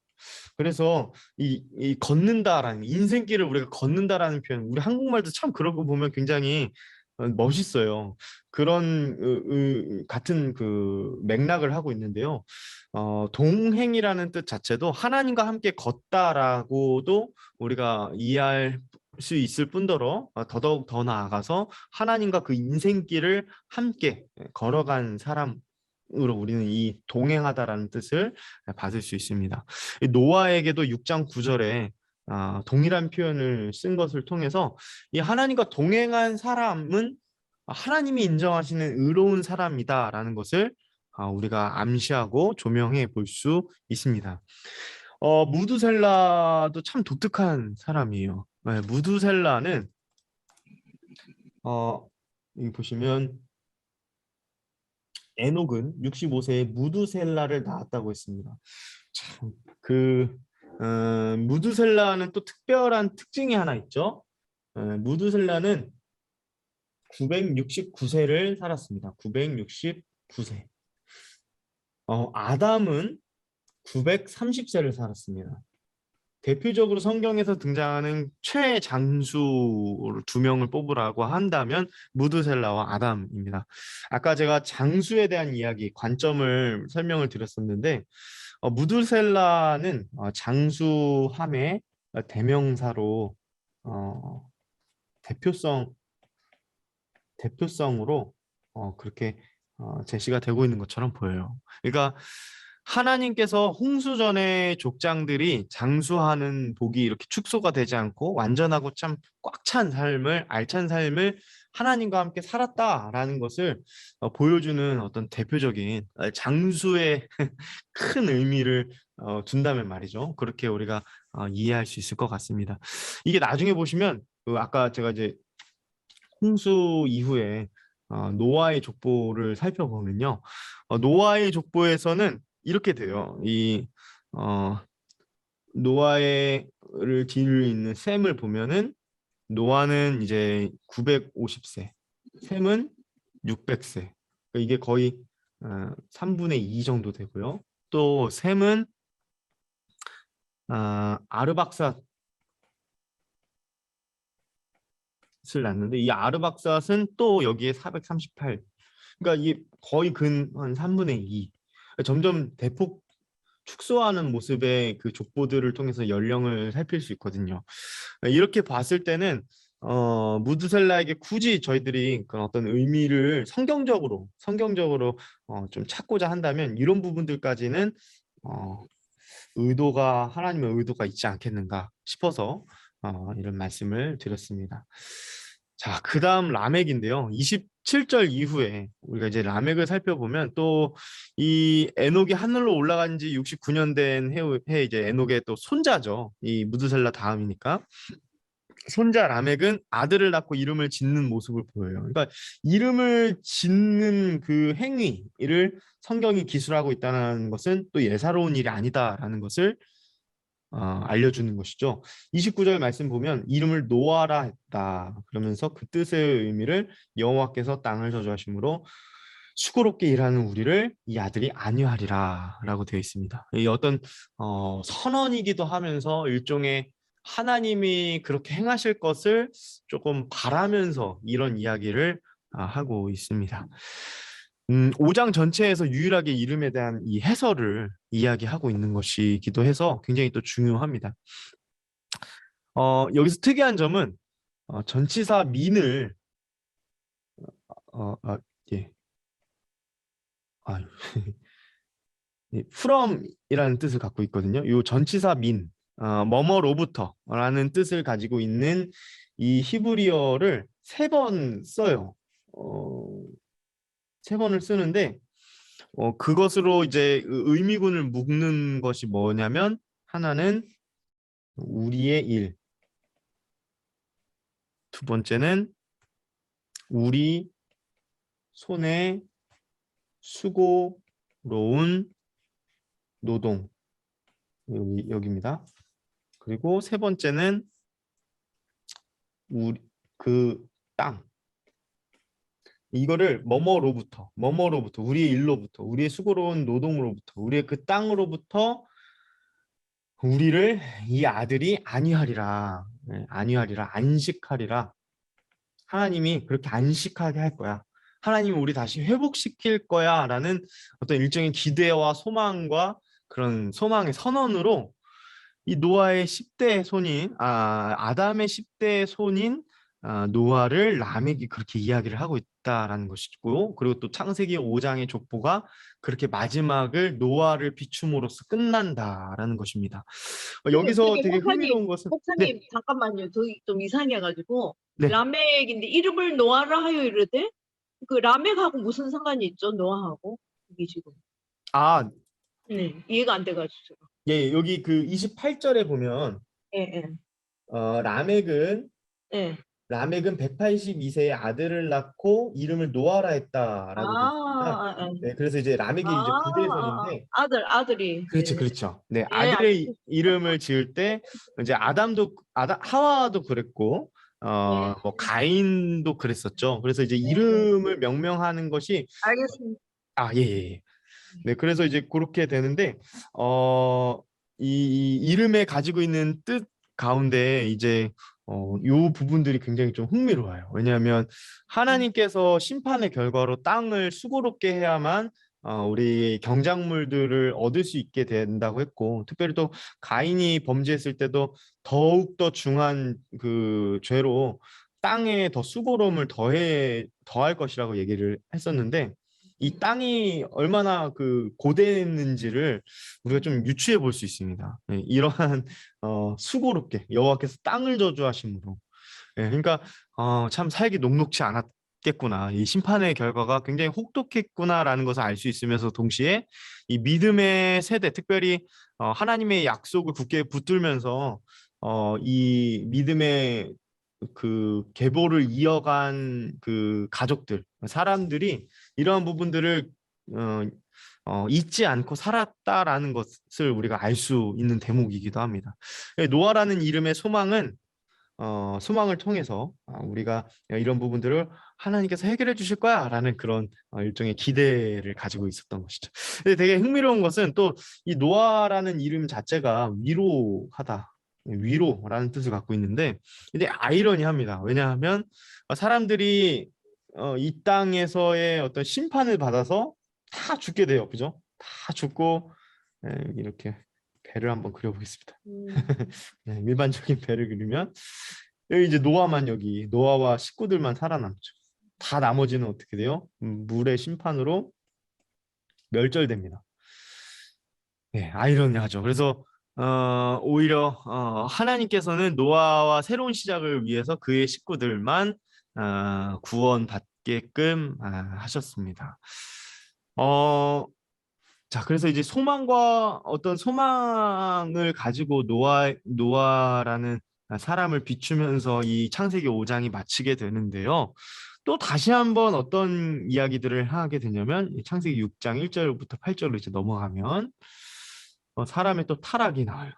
그래서 이 걷는다라는 인생길을 우리가 걷는다라는 표현, 우리 한국말도 참 그런 거 보면 굉장히 멋있어요. 그런 같은 그 맥락을 하고 있는데요. 동행이라는 뜻 자체도 하나님과 함께 걷다라고도 우리가 이해할 수 있을 뿐더러 더더욱 더 나아가서 하나님과 그 인생길을 함께 걸어간 사람 으로 우리는 이 동행하다라는 뜻을 받을 수 있습니다. 노아에게도 6장 9절에 동일한 표현을 쓴 것을 통해서 이 하나님과 동행한 사람은 하나님이 인정하시는 의로운 사람이다라는 것을 우리가 암시하고 조명해 볼 수 있습니다. 무두셀라도 참 독특한 사람이에요. 네, 무두셀라는 여기 보시면 에녹은 65세에 무두셀라를 낳았다고 했습니다. 참, 무두셀라는 또 특별한 특징이 하나 있죠. 무두셀라는 969세를 살았습니다. 969세. 아담은 930세를 살았습니다. 대표적으로 성경에서 등장하는 최장수 두 명을 뽑으라고 한다면 무드셀라와 아담입니다. 아까 제가 장수에 대한 이야기, 관점을 설명을 드렸었는데 무드셀라는 장수함의 대명사로 어, 대표성 대표성으로 그렇게 제시가 되고 있는 것처럼 보여요. 그러니까 하나님께서 홍수전의 족장들이 장수하는 복이 이렇게 축소가 되지 않고 완전하고 참 꽉 찬 삶을 알찬 삶을 하나님과 함께 살았다라는 것을 보여주는 어떤 대표적인 장수의 큰 의미를 둔다면 말이죠. 그렇게 우리가 이해할 수 있을 것 같습니다. 이게 나중에 보시면 아까 제가 이제 홍수 이후에 노아의 족보를 살펴보면요. 노아의 족보에서는 이렇게 돼요. 이 노아의를 뒤를 잇는 셈을 보면은 노아는 이제 950세, 셈은 600세. 이게 거의 3분의 2 정도 되고요. 또 셈은 아르박삿을 낳는데 이 아르박삿은 또 여기에 438. 그러니까 이게 거의 근 한 3분의 2. 점점 대폭 축소하는 모습의 그 족보들을 통해서 연령을 살필 수 있거든요. 이렇게 봤을 때는 무드셀라에게 굳이 저희들이 그런 어떤 의미를 성경적으로 좀 찾고자 한다면 이런 부분들까지는 어, 하나님의 의도가 있지 않겠는가 싶어서 이런 말씀을 드렸습니다. 자, 그다음 라멕인데요. 27절 이후에 우리가 이제 라멕을 살펴보면 또 이 에녹이 하늘로 올라간 지 69년 된 해 이제 에녹의 또 손자죠. 이 무드셀라 다음이니까. 손자 라멕은 아들을 낳고 이름을 짓는 모습을 보여요. 그러니까 이름을 짓는 그 행위를 성경이 기술하고 있다는 것은 또 예사로운 일이 아니다라는 것을 알려주는 것이죠. 29절 말씀 보면 이름을 노아라 했다. 그러면서 그 뜻의 의미를 여호와께서 땅을 저주하심으로 수고롭게 일하는 우리를 이 아들이 안위하리라 라고 되어 있습니다. 이 어떤 선언이기도 하면서 일종의 하나님이 그렇게 행하실 것을 조금 바라면서 이런 이야기를 하고 있습니다. 5장 전체에서 유일하게 이름에 대한 이 해설을 이야기하고 있는 것이기도 해서 굉장히 또 중요합니다. 여기서 특이한 점은 전치사 민을 어, 아, 예. 아, from이라는 뜻을 갖고 있거든요. 이 전치사 민, 뭐뭐로부터라는 뜻을 가지고 있는 이 히브리어를 3번 써요. 세 번을 쓰는데 그것으로 이제 의미군을 묶는 것이 뭐냐면 하나는 우리의 일, 두 번째는 우리 손에 수고로운 노동, 여기입니다. 그리고 세 번째는 우리 그 땅. 이거를 뭐뭐로부터, 우리의 일로부터, 우리의 수고로운 노동으로부터, 우리의 그 땅으로부터 우리를 이 아들이 안위하리라, 안위하리라, 안식하리라. 하나님이 그렇게 안식하게 할 거야. 하나님이 우리 다시 회복시킬 거야라는 어떤 일종의 기대와 소망과 그런 소망의 선언으로 이 노아의 10대 손인 아담의 10대 손인 노아를 라멕이 그렇게 이야기를 하고 있다라는 것이고, 그리고 또 창세기 5장의 족보가 그렇게 마지막을 노아를 비춤으로써 끝난다라는 것입니다. 여기서 되게 되게 흥미로운 것은 목사님 잠깐만요. 저기 좀 이상해가지고 네. 라멕인데 이름을 노아라 하여 이르되 그 라멕하고 무슨 상관이 있죠? 노아하고 이게 지금 네 이해가 안 돼가지고 예, 여기 그 28절에 보면 예. 라멕은 예. 182세의 아들을 낳고 이름을 노아라 했다라고 되어 있습니다. 네, 그래서 이제 라멕이 이제 부대손인데 아들이 그렇죠. 네, 예, 아들의 이름을 지을 때 이제 하와도 그랬고 뭐 가인도 그랬었죠. 그래서 이제 이름을 명명하는 것이 알겠습니다. 예. 네, 그래서 이제 그렇게 되는데 이 이름에 가지고 있는 뜻 가운데 이제 요 부분들이 굉장히 좀 흥미로워요. 왜냐하면 하나님께서 심판의 결과로 땅을 수고롭게 해야만 우리 경작물들을 얻을 수 있게 된다고 했고, 특별히 또 가인이 범죄했을 때도 더욱 더 중한 그 죄로 땅에 더 수고로움을 더할 것이라고 얘기를 했었는데, 이 땅이 얼마나 그 고대했는지를 우리가 좀 유추해 볼 수 있습니다. 예, 이러한 수고롭게 여호와께서 땅을 저주하심으로, 예, 그러니까 참 살기 녹록지 않았겠구나. 이 심판의 결과가 굉장히 혹독했구나라는 것을 알 수 있으면서 동시에 이 믿음의 세대, 특별히 하나님의 약속을 굳게 붙들면서 이 믿음의 그 계보를 이어간 그 가족들, 사람들이 이러한 부분들을 잊지 않고 살았다라는 것을 우리가 알 수 있는 대목이기도 합니다. 노아라는 이름의 소망을 통해서 우리가 이런 부분들을 하나님께서 해결해 주실 거야라는 그런 일종의 기대를 가지고 있었던 것이죠. 근데 되게 흥미로운 것은 또 이 노아라는 이름 자체가 위로하다, 위로라는 뜻을 갖고 있는데 이제 아이러니합니다. 왜냐하면 사람들이 이 땅에서의 어떤 심판을 받아서 다 죽게 돼요. 그죠? 다 죽고 이렇게 배를 한번 그려보겠습니다. 네, 일반적인 배를 그리면 여기 이제 노아만 여기 노아와 식구들만 살아남죠. 다 나머지는 어떻게 돼요? 물의 심판으로 멸절됩니다. 네, 아이러니하죠. 그래서 오히려 하나님께서는 노아와 새로운 시작을 위해서 그의 식구들만 구원받게끔 하셨습니다. 자, 그래서 이제 소망과 어떤 소망을 가지고 노아라는 사람을 비추면서 이 창세기 5장이 마치게 되는데요. 또 다시 한번 어떤 이야기들을 하게 되냐면 이 창세기 6장 1절부터 8절로 이제 넘어가면 사람의 또 타락이 나와요.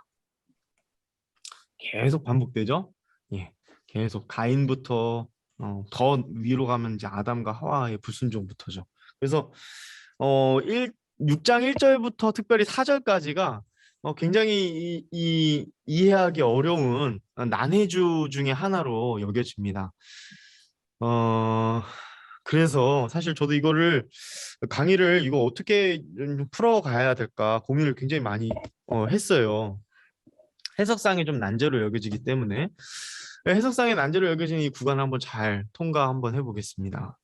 계속 반복되죠. 예, 계속 가인부터 더 위로 가면 이제 아담과 하와의 불순종부터죠. 그래서 6장 1절부터 특별히 4절까지가 굉장히 이해하기 어려운 난해주 중에 하나로 여겨집니다. 그래서 사실 저도 이거를 강의를 이거 어떻게 좀 풀어가야 될까 고민을 굉장히 많이 했어요. 해석상이 좀 난제로 여겨지기 때문에 해석상의 난제로 여겨진 이 구간 한번 잘 통과 한번 해보겠습니다.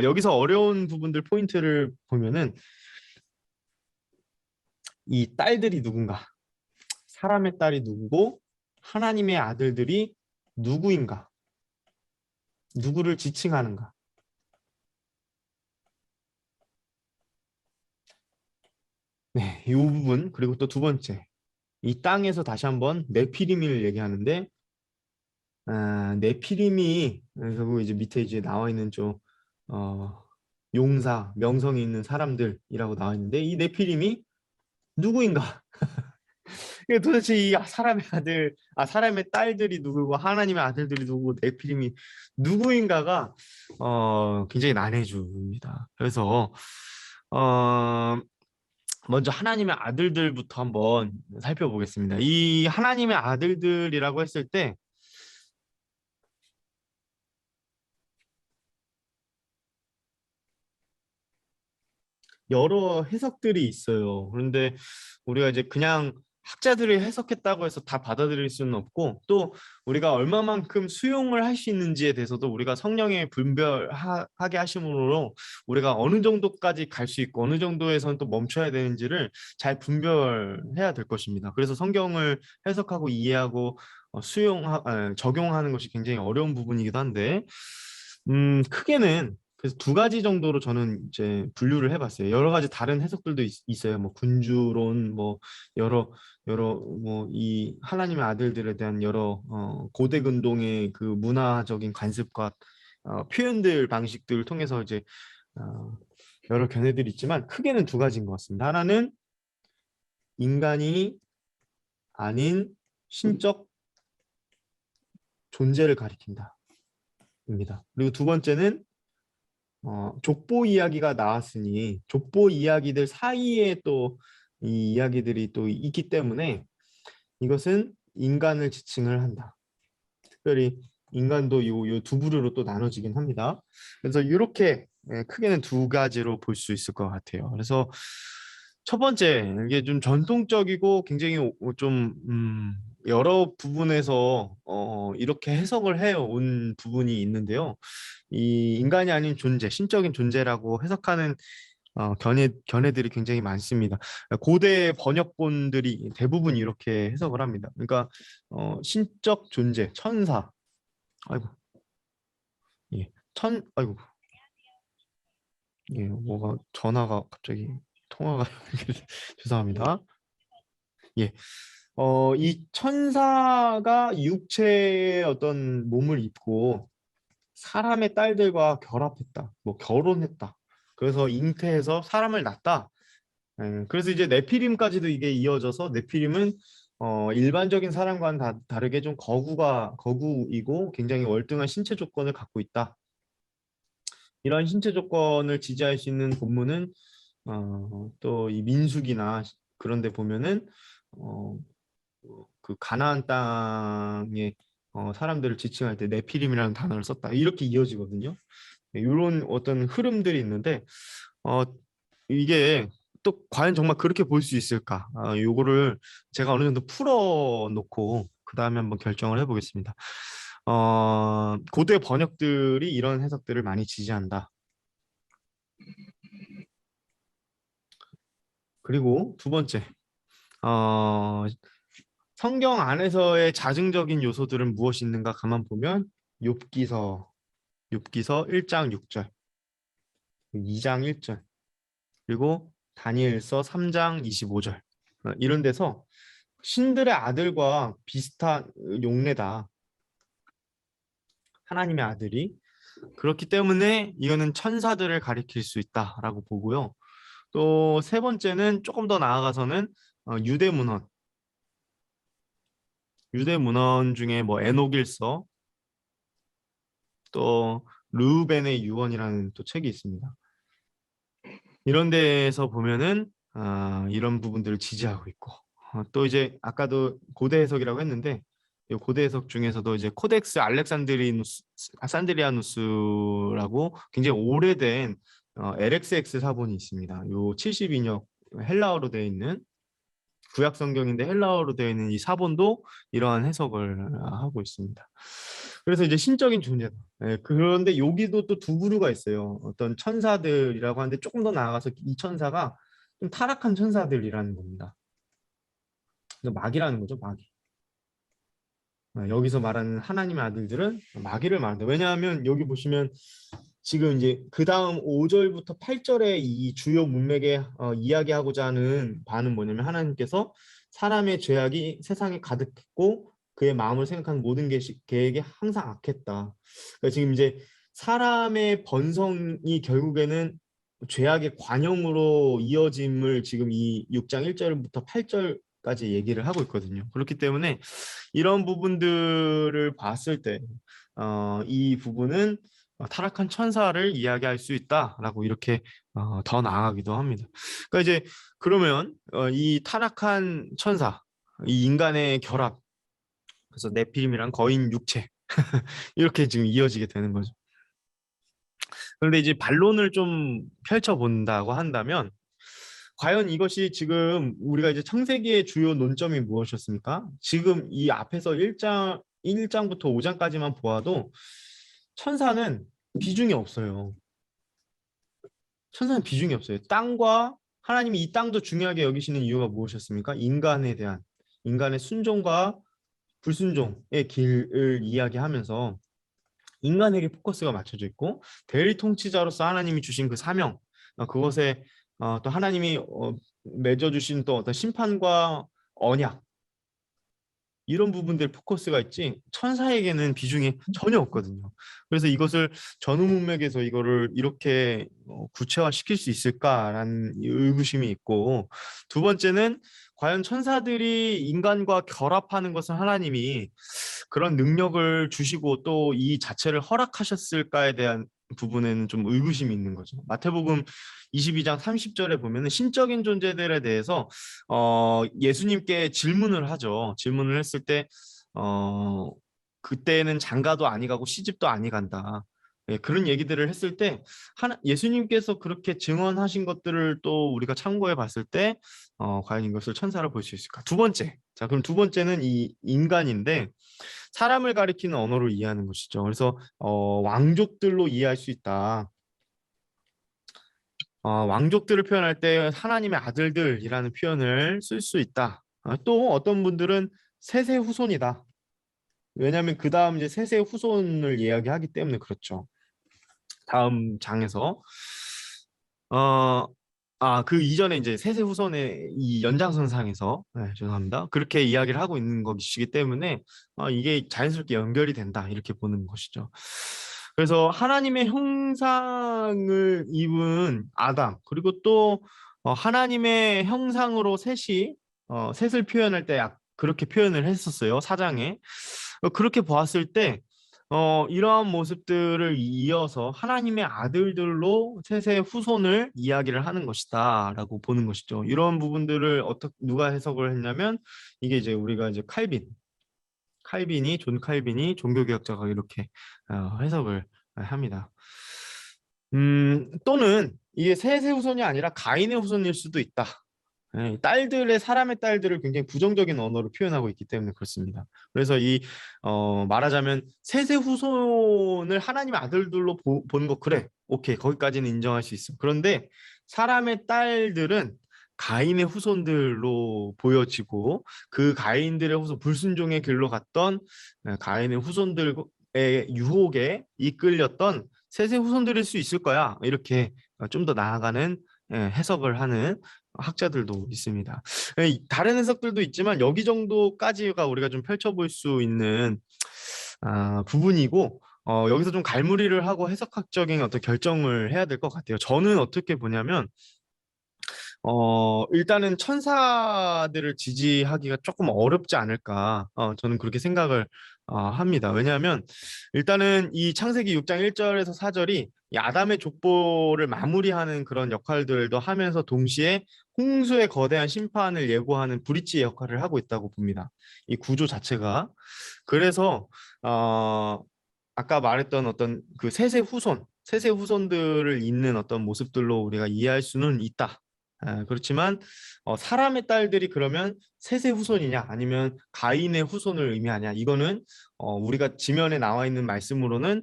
여기서 어려운 부분들 포인트를 보면은 이 딸들이 누군가, 사람의 딸이 누구고 하나님의 아들들이 누구인가, 누구를 지칭하는가. 네, 이 부분 그리고 또 두 번째 이 땅에서 다시 한번 네피림을 얘기하는데 네피림이 결국 이제 밑에 이제 나와 있는 좀 용사 명성이 있는 사람들이라고 나와 있는데 이 네피림이 누구인가? 이게 도대체 이 사람의 아들, 사람의 딸들이 누구고 하나님의 아들들이 누구고 네피림이 누구인가가 굉장히 난해줍니다. 그래서 어, 먼저 하나님의 아들들부터 한번 살펴보겠습니다. 이 하나님의 아들들이라고 했을 때 여러 해석들이 있어요. 그런데 우리가 이제 그냥 학자들이 해석했다고 해서 다 받아들일 수는 없고 또 우리가 얼마만큼 수용을 할 수 있는지에 대해서도 우리가 성령의 분별하게 하심으로 우리가 어느 정도까지 갈 수 있고 어느 정도에서는 또 멈춰야 되는지를 잘 분별해야 될 것입니다. 그래서 성경을 해석하고 이해하고 적용하는 것이 굉장히 어려운 부분이기도 한데 크게는 그래서 두 가지 정도로 저는 이제 분류를 해봤어요. 여러 가지 다른 해석들도 있어요. 뭐 군주론, 뭐 여러 뭐 이 하나님의 아들들에 대한 여러 고대 근동의 그 문화적인 관습과 표현들 방식들을 통해서 이제 어, 여러 견해들이 있지만 크게는 두 가지인 것 같습니다. 하나는 인간이 아닌 신적 존재를 가리킨다. 입니다. 그리고 두 번째는 족보 이야기가 나왔으니 족보 이야기들 사이에 또 이 이야기들이 또 있기 때문에 이것은 인간을 지칭을 한다. 특별히 인간도 요 두 부류로 또 나눠지긴 합니다. 그래서 이렇게 크게는 두 가지로 볼 수 있을 것 같아요. 그래서 첫 번째 이게 좀 전통적이고 굉장히 좀 여러 부분에서 이렇게 해석을 해온 부분이 있는데요. 이 인간이 아닌 존재, 신적인 존재라고 해석하는 견해들이 굉장히 많습니다. 고대 번역본들이 대부분 이렇게 해석을 합니다. 그러니까 신적 존재, 천사. 아이고, 예, 아이고, 예, 뭐가 전화가 갑자기 통화가 죄송합니다. 예, 이 천사가 육체의 어떤 몸을 입고 사람의 딸들과 결합했다, 뭐 결혼했다. 그래서 잉태해서 사람을 낳았다. 그래서 이제 네피림까지도 이게 이어져서 네피림은 일반적인 사람과는 다르게 좀 거구이고 굉장히 월등한 신체 조건을 갖고 있다. 이런 신체 조건을 지지할 수 있는 본문은 또 이 민수기나 그런 데 보면은 어, 그 가나안 땅의 사람들을 지칭할 때 네피림이라는 단어를 썼다. 이렇게 이어지거든요. 이런 어떤 흐름들이 있는데 어, 이게 또 과연 정말 그렇게 볼 수 있을까? 요거를 제가 어느 정도 풀어놓고 그 다음에 한번 결정을 해보겠습니다. 고대 번역들이 이런 해석들을 많이 지지한다. 그리고 두 번째, 어, 성경 안에서의 자증적인 요소들은 무엇이 있는가 가만 보면 욥기서 1장 6절, 2장 1절, 그리고 다니엘서 3장 25절 이런 데서 신들의 아들과 비슷한 용례다. 하나님의 아들이. 그렇기 때문에 이거는 천사들을 가리킬 수 있다라고 보고요. 또 세 번째는 조금 더 나아가서는 유대 문헌 중에 뭐 에녹일서, 또 르우벤의 유언이라는 또 책이 있습니다. 이런 데에서 보면은 이런 부분들을 지지하고 있고 또 이제 아까도 고대 해석이라고 했는데 이 고대 해석 중에서도 이제 코덱스 알렉산드리아누스라고 굉장히 오래된 LXX 사본이 있습니다. 요 72년 헬라어로 되어 있는 구약 성경인데 헬라어로 되어 있는 이 사본도 이러한 해석을 하고 있습니다. 그래서 이제 신적인 존재다. 그런데 여기도 또 두 부류가 있어요. 어떤 천사들이라고 하는데 조금 더 나아가서 이 천사가 좀 타락한 천사들이라는 겁니다. 마귀라는 거죠, 마귀. 여기서 말하는 하나님의 아들들은 마귀를 말한다. 왜냐하면 여기 보시면 지금 이제 그 다음 5절부터 8절의 이 주요 문맥에 이야기하고자 하는 바는 뭐냐면 하나님께서 사람의 죄악이 세상에 가득했고 그의 마음을 생각하는 모든 계획이 항상 악했다. 그러니까 지금 이제 사람의 번성이 결국에는 죄악의 관영으로 이어짐을 지금 이 6장 1절부터 8절까지 얘기를 하고 있거든요. 그렇기 때문에 이런 부분들을 봤을 때 이 부분은 타락한 천사를 이야기할 수 있다라고 이렇게 더 나아가기도 합니다. 그러니까 이제 그러면 이 타락한 천사, 이 인간의 결합, 그래서 네피림이랑 거인 육체 이렇게 지금 이어지게 되는 거죠. 그런데 이제 반론을 좀 펼쳐본다고 한다면 과연 이것이 지금 우리가 이제 창세기의 주요 논점이 무엇이었습니까? 지금 이 앞에서 1장부터 5장까지만 보아도 천사는 비중이 없어요. 천사는 비중이 없어요. 땅과 하나님이 이 땅도 중요하게 여기시는 이유가 무엇이었습니까? 인간의 순종과 불순종의 길을 이야기하면서 인간에게 포커스가 맞춰져 있고 대리 통치자로서 하나님이 주신 그 사명, 그것에 또 하나님이 맺어주신 또 어떤 심판과 언약 이런 부분들 포커스가 있지 천사에게는 비중이 전혀 없거든요. 그래서 이것을 전후 문맥에서 이거를 이렇게 구체화시킬 수 있을까라는 의구심이 있고 두 번째는 과연 천사들이 인간과 결합하는 것은 하나님이 그런 능력을 주시고 또 이 자체를 허락하셨을까에 대한 부분에는 좀 의구심이 있는 거죠. 마태복음 22장 30절에 보면은 신적인 존재들에 대해서 예수님께 질문을 하죠. 질문을 했을 때 그때는 장가도 아니 가고 시집도 아니 간다. 그런 얘기들을 했을 때 예수님께서 그렇게 증언하신 것들을 또 우리가 참고해 봤을 때 과연 이것을 천사로 볼 수 있을까? 두 번째. 자, 그럼 두 번째는 이 인간인데 사람을 가리키는 언어로 이해하는 것이죠. 그래서 왕족들로 이해할 수 있다. 왕족들을 표현할 때 하나님의 아들들이라는 표현을 쓸 수 있다. 또 어떤 분들은 셋의 후손이다. 왜냐하면 그 다음 이제 셋의 후손을 이야기하기 때문에 그렇죠. 다음 장에서 그 이전에 이제 셋의 후손의 이 연장선상에서 죄송합니다. 그렇게 이야기를 하고 있는 것이기 때문에 이게 자연스럽게 연결이 된다 이렇게 보는 것이죠. 그래서 하나님의 형상을 입은 아담 그리고 또 하나님의 형상으로 셋을 표현할 때 그렇게 표현을 했었어요. 사장에 그렇게 보았을 때 이러한 모습들을 이어서 하나님의 아들들로 셋의 후손을 이야기를 하는 것이다라고 보는 것이죠. 이런 부분들을 누가 해석을 했냐면 이게 이제 우리가 이제 존 칼빈이 종교개혁자가 이렇게 해석을 합니다. 또는 이게 셋의 후손이 아니라 가인의 후손일 수도 있다. 예, 딸들의 사람의 딸들을 굉장히 부정적인 언어로 표현하고 있기 때문에 그렇습니다. 그래서 말하자면 셋의 후손을 하나님의 아들들로 보는 거 그래. 오케이. 거기까지는 인정할 수 있어. 그런데 사람의 딸들은 가인의 후손들로 보여지고 그 가인들의 후손 불순종의 길로 갔던 가인의 후손들의 유혹에 이끌렸던 셋의 후손들일 수 있을 거야. 이렇게 좀 더 나아가는 해석을 하는 학자들도 있습니다. 다른 해석들도 있지만 여기 정도까지가 우리가 좀 펼쳐볼 수 있는 부분이고 여기서 좀 갈무리를 하고 해석학적인 어떤 결정을 해야 될 것 같아요. 저는 어떻게 보냐면 일단은 천사들을 지지하기가 조금 어렵지 않을까. 저는 그렇게 생각을 합니다. 왜냐하면 일단은 이 창세기 6장 1절에서 4절이 이 아담의 족보를 마무리하는 그런 역할들도 하면서 동시에 홍수의 거대한 심판을 예고하는 브릿지의 역할을 하고 있다고 봅니다. 이 구조 자체가. 그래서 아까 말했던 어떤 그 셋의 후손들을 잇는 어떤 모습들로 우리가 이해할 수는 있다. 그렇지만 사람의 딸들이 그러면 셋의 후손이냐 아니면 가인의 후손을 의미하냐 이거는 우리가 지면에 나와 있는 말씀으로는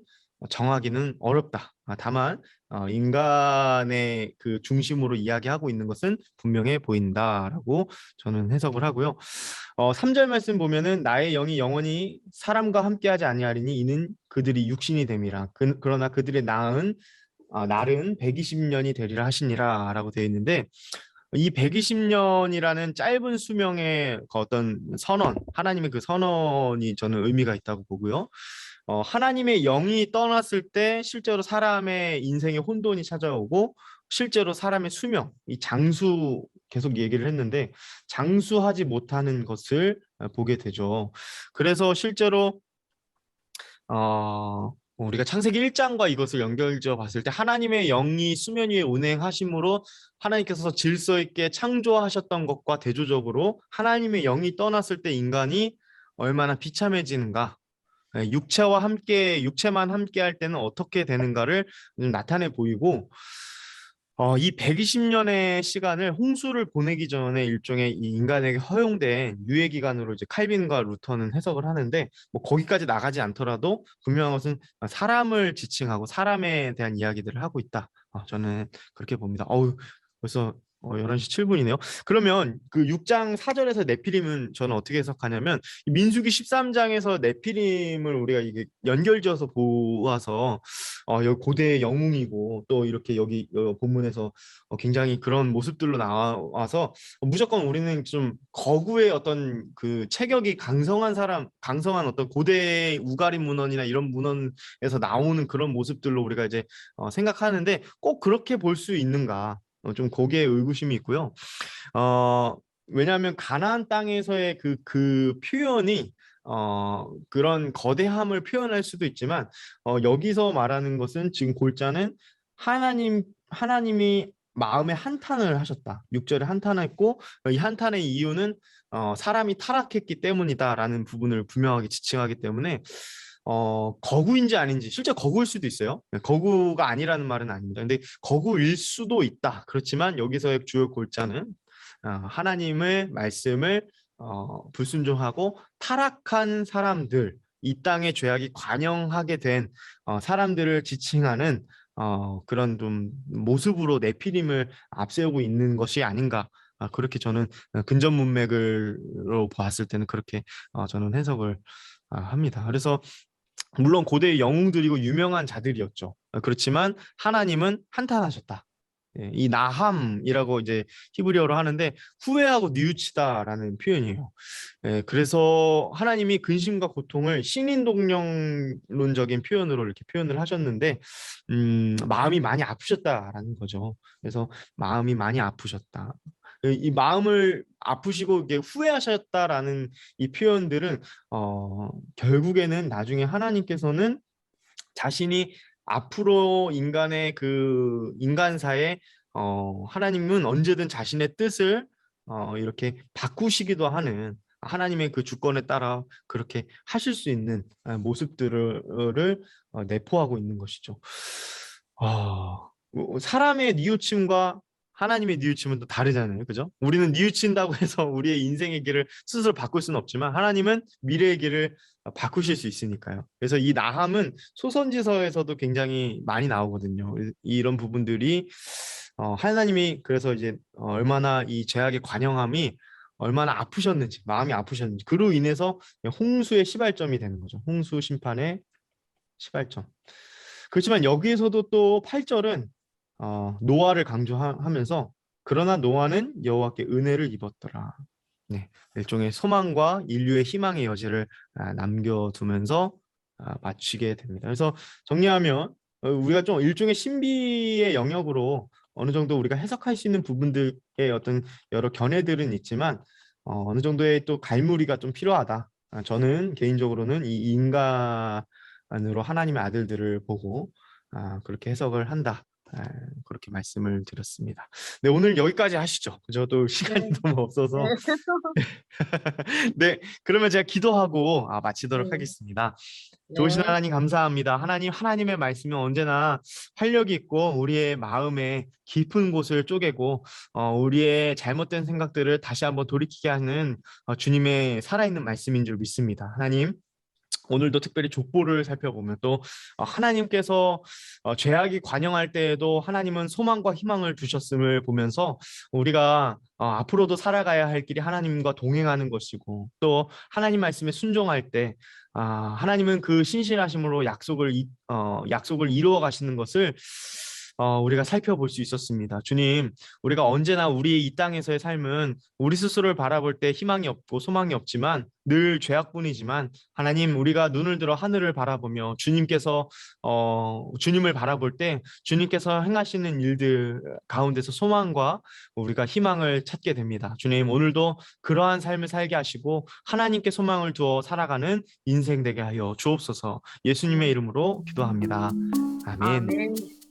정하기는 어렵다. 다만 인간의 그 중심으로 이야기하고 있는 것은 분명해 보인다라고 저는 해석을 하고요. 3절 말씀 보면은 나의 영이 영원히 사람과 함께하지 아니하리니 이는 그들이 육신이 됨이라. 그러나 그들의 날은 120년이 되리라 하시니라라고 되어 있는데 이 120년이라는 짧은 수명의 그 어떤 선언, 하나님의 그 선언이 저는 의미가 있다고 보고요. 하나님의 영이 떠났을 때 실제로 사람의 인생에 혼돈이 찾아오고 실제로 사람의 수명, 이 장수 계속 얘기를 했는데 장수하지 못하는 것을 보게 되죠. 그래서 실제로 우리가 창세기 1장과 이것을 연결지어 봤을 때 하나님의 영이 수면 위에 운행하심으로 하나님께서 질서 있게 창조하셨던 것과 대조적으로 하나님의 영이 떠났을 때 인간이 얼마나 비참해지는가, 육체만 함께 할 때는 어떻게 되는가를 좀 나타내 보이고, 이 120년의 시간을 홍수를 보내기 전에 일종의 이 인간에게 허용된 유예 기간으로 이제 칼빈과 루터는 해석을 하는데 뭐 거기까지 나가지 않더라도 분명한 것은 사람을 지칭하고 사람에 대한 이야기들을 하고 있다. 저는 그렇게 봅니다. 벌써 11시 7분이네요. 그러면 그 6장 4절에서 네피림은 저는 어떻게 해석하냐면 이 민수기 13장에서 네피림을 우리가 이게 연결지어서 보아서 여기 고대의 영웅이고 또 이렇게 여기 본문에서 굉장히 그런 모습들로 나와서 무조건 우리는 좀 거구의 어떤 그 체격이 강성한 어떤 고대 우가리 문헌이나 이런 문헌에서 나오는 그런 모습들로 우리가 이제 생각하는데 꼭 그렇게 볼 수 있는가? 좀 거기에 의구심이 있고요. 왜냐하면 가나안 땅에서의 그 표현이 그런 거대함을 표현할 수도 있지만 여기서 말하는 것은 지금 골자는 하나님이 마음에 한탄을 하셨다. 6절에 한탄했고 이 한탄의 이유는 사람이 타락했기 때문이다라는 부분을 분명하게 지칭하기 때문에 거구인지 아닌지 실제 거구일 수도 있어요. 거구가 아니라는 말은 아닙니다. 근데 거구일 수도 있다. 그렇지만 여기서의 주요 골자는 하나님의 말씀을 불순종하고 타락한 사람들, 이 땅의 죄악이 관영하게 된 사람들을 지칭하는 그런 좀 모습으로 네피림을 앞세우고 있는 것이 아닌가. 그렇게 저는 근전 문맥으로 봤을 때는 그렇게 저는 해석을 합니다. 그래서 물론 고대의 영웅들이고 유명한 자들이었죠. 그렇지만 하나님은 한탄하셨다. 이 나함이라고 이제 히브리어로 하는데 후회하고 뉘우치다라는 표현이에요. 그래서 하나님이 근심과 고통을 신인동령론적인 표현으로 이렇게 표현을 하셨는데 마음이 많이 아프셨다라는 거죠. 그래서 마음이 많이 아프셨다. 이 마음을 아프시고 이게 후회하셨다라는 이 표현들은 결국에는 나중에 하나님께서는 자신이 앞으로 인간의 그 인간사에 하나님은 언제든 자신의 뜻을 이렇게 바꾸시기도 하는 하나님의 그 주권에 따라 그렇게 하실 수 있는 모습들을 내포하고 있는 것이죠. 사람의 뉘우침과 하나님의 뉘우침은 또 다르잖아요. 그죠? 우리는 뉘우친다고 해서 우리의 인생의 길을 스스로 바꿀 수는 없지만 하나님은 미래의 길을 바꾸실 수 있으니까요. 그래서 이 나함은 소선지서에서도 굉장히 많이 나오거든요. 이런 부분들이 하나님이 그래서 이제 얼마나 이 죄악의 관영함이 얼마나 아프셨는지, 마음이 아프셨는지, 그로 인해서 홍수의 시발점이 되는 거죠. 홍수 심판의 시발점. 그렇지만 여기에서도 또 8절은 노아를 강조하면서 그러나 노아는 여호와께 은혜를 입었더라. 네, 일종의 소망과 인류의 희망의 여지를 남겨두면서 마치게 됩니다. 그래서 정리하면 우리가 좀 일종의 신비의 영역으로 어느 정도 우리가 해석할 수 있는 부분들의 어떤 여러 견해들은 있지만 어느 정도의 또 갈무리가 좀 필요하다. 저는 개인적으로는 이 인간으로 하나님의 아들들을 보고 그렇게 해석을 한다. 그렇게 말씀을 드렸습니다. 네, 오늘 여기까지 하시죠. 저도 시간이 네. 너무 없어서. 네. 네, 그러면 제가 기도하고 마치도록 네. 하겠습니다. 네. 좋으신 하나님 감사합니다. 하나님의 말씀은 언제나 활력이 있고 우리의 마음에 깊은 곳을 쪼개고 우리의 잘못된 생각들을 다시 한번 돌이키게 하는 주님의 살아있는 말씀인 줄 믿습니다. 하나님, 오늘도 특별히 족보를 살펴보면 또 하나님께서 죄악이 관영할 때에도 하나님은 소망과 희망을 주셨음을 보면서 우리가 앞으로도 살아가야 할 길이 하나님과 동행하는 것이고 또 하나님 말씀에 순종할 때 하나님은 그 신실하심으로 약속을 이루어 가시는 것을 우리가 살펴볼 수 있었습니다. 주님, 우리가 언제나 우리 이 땅에서의 삶은 우리 스스로를 바라볼 때 희망이 없고 소망이 없지만 늘 죄악뿐이지만 하나님, 우리가 눈을 들어 하늘을 바라보며 주님을 바라볼 때 주님께서 행하시는 일들 가운데서 소망과 우리가 희망을 찾게 됩니다. 주님, 오늘도 그러한 삶을 살게 하시고 하나님께 소망을 두어 살아가는 인생 되게 하여 주옵소서. 예수님의 이름으로 기도합니다. 아멘. 아멘.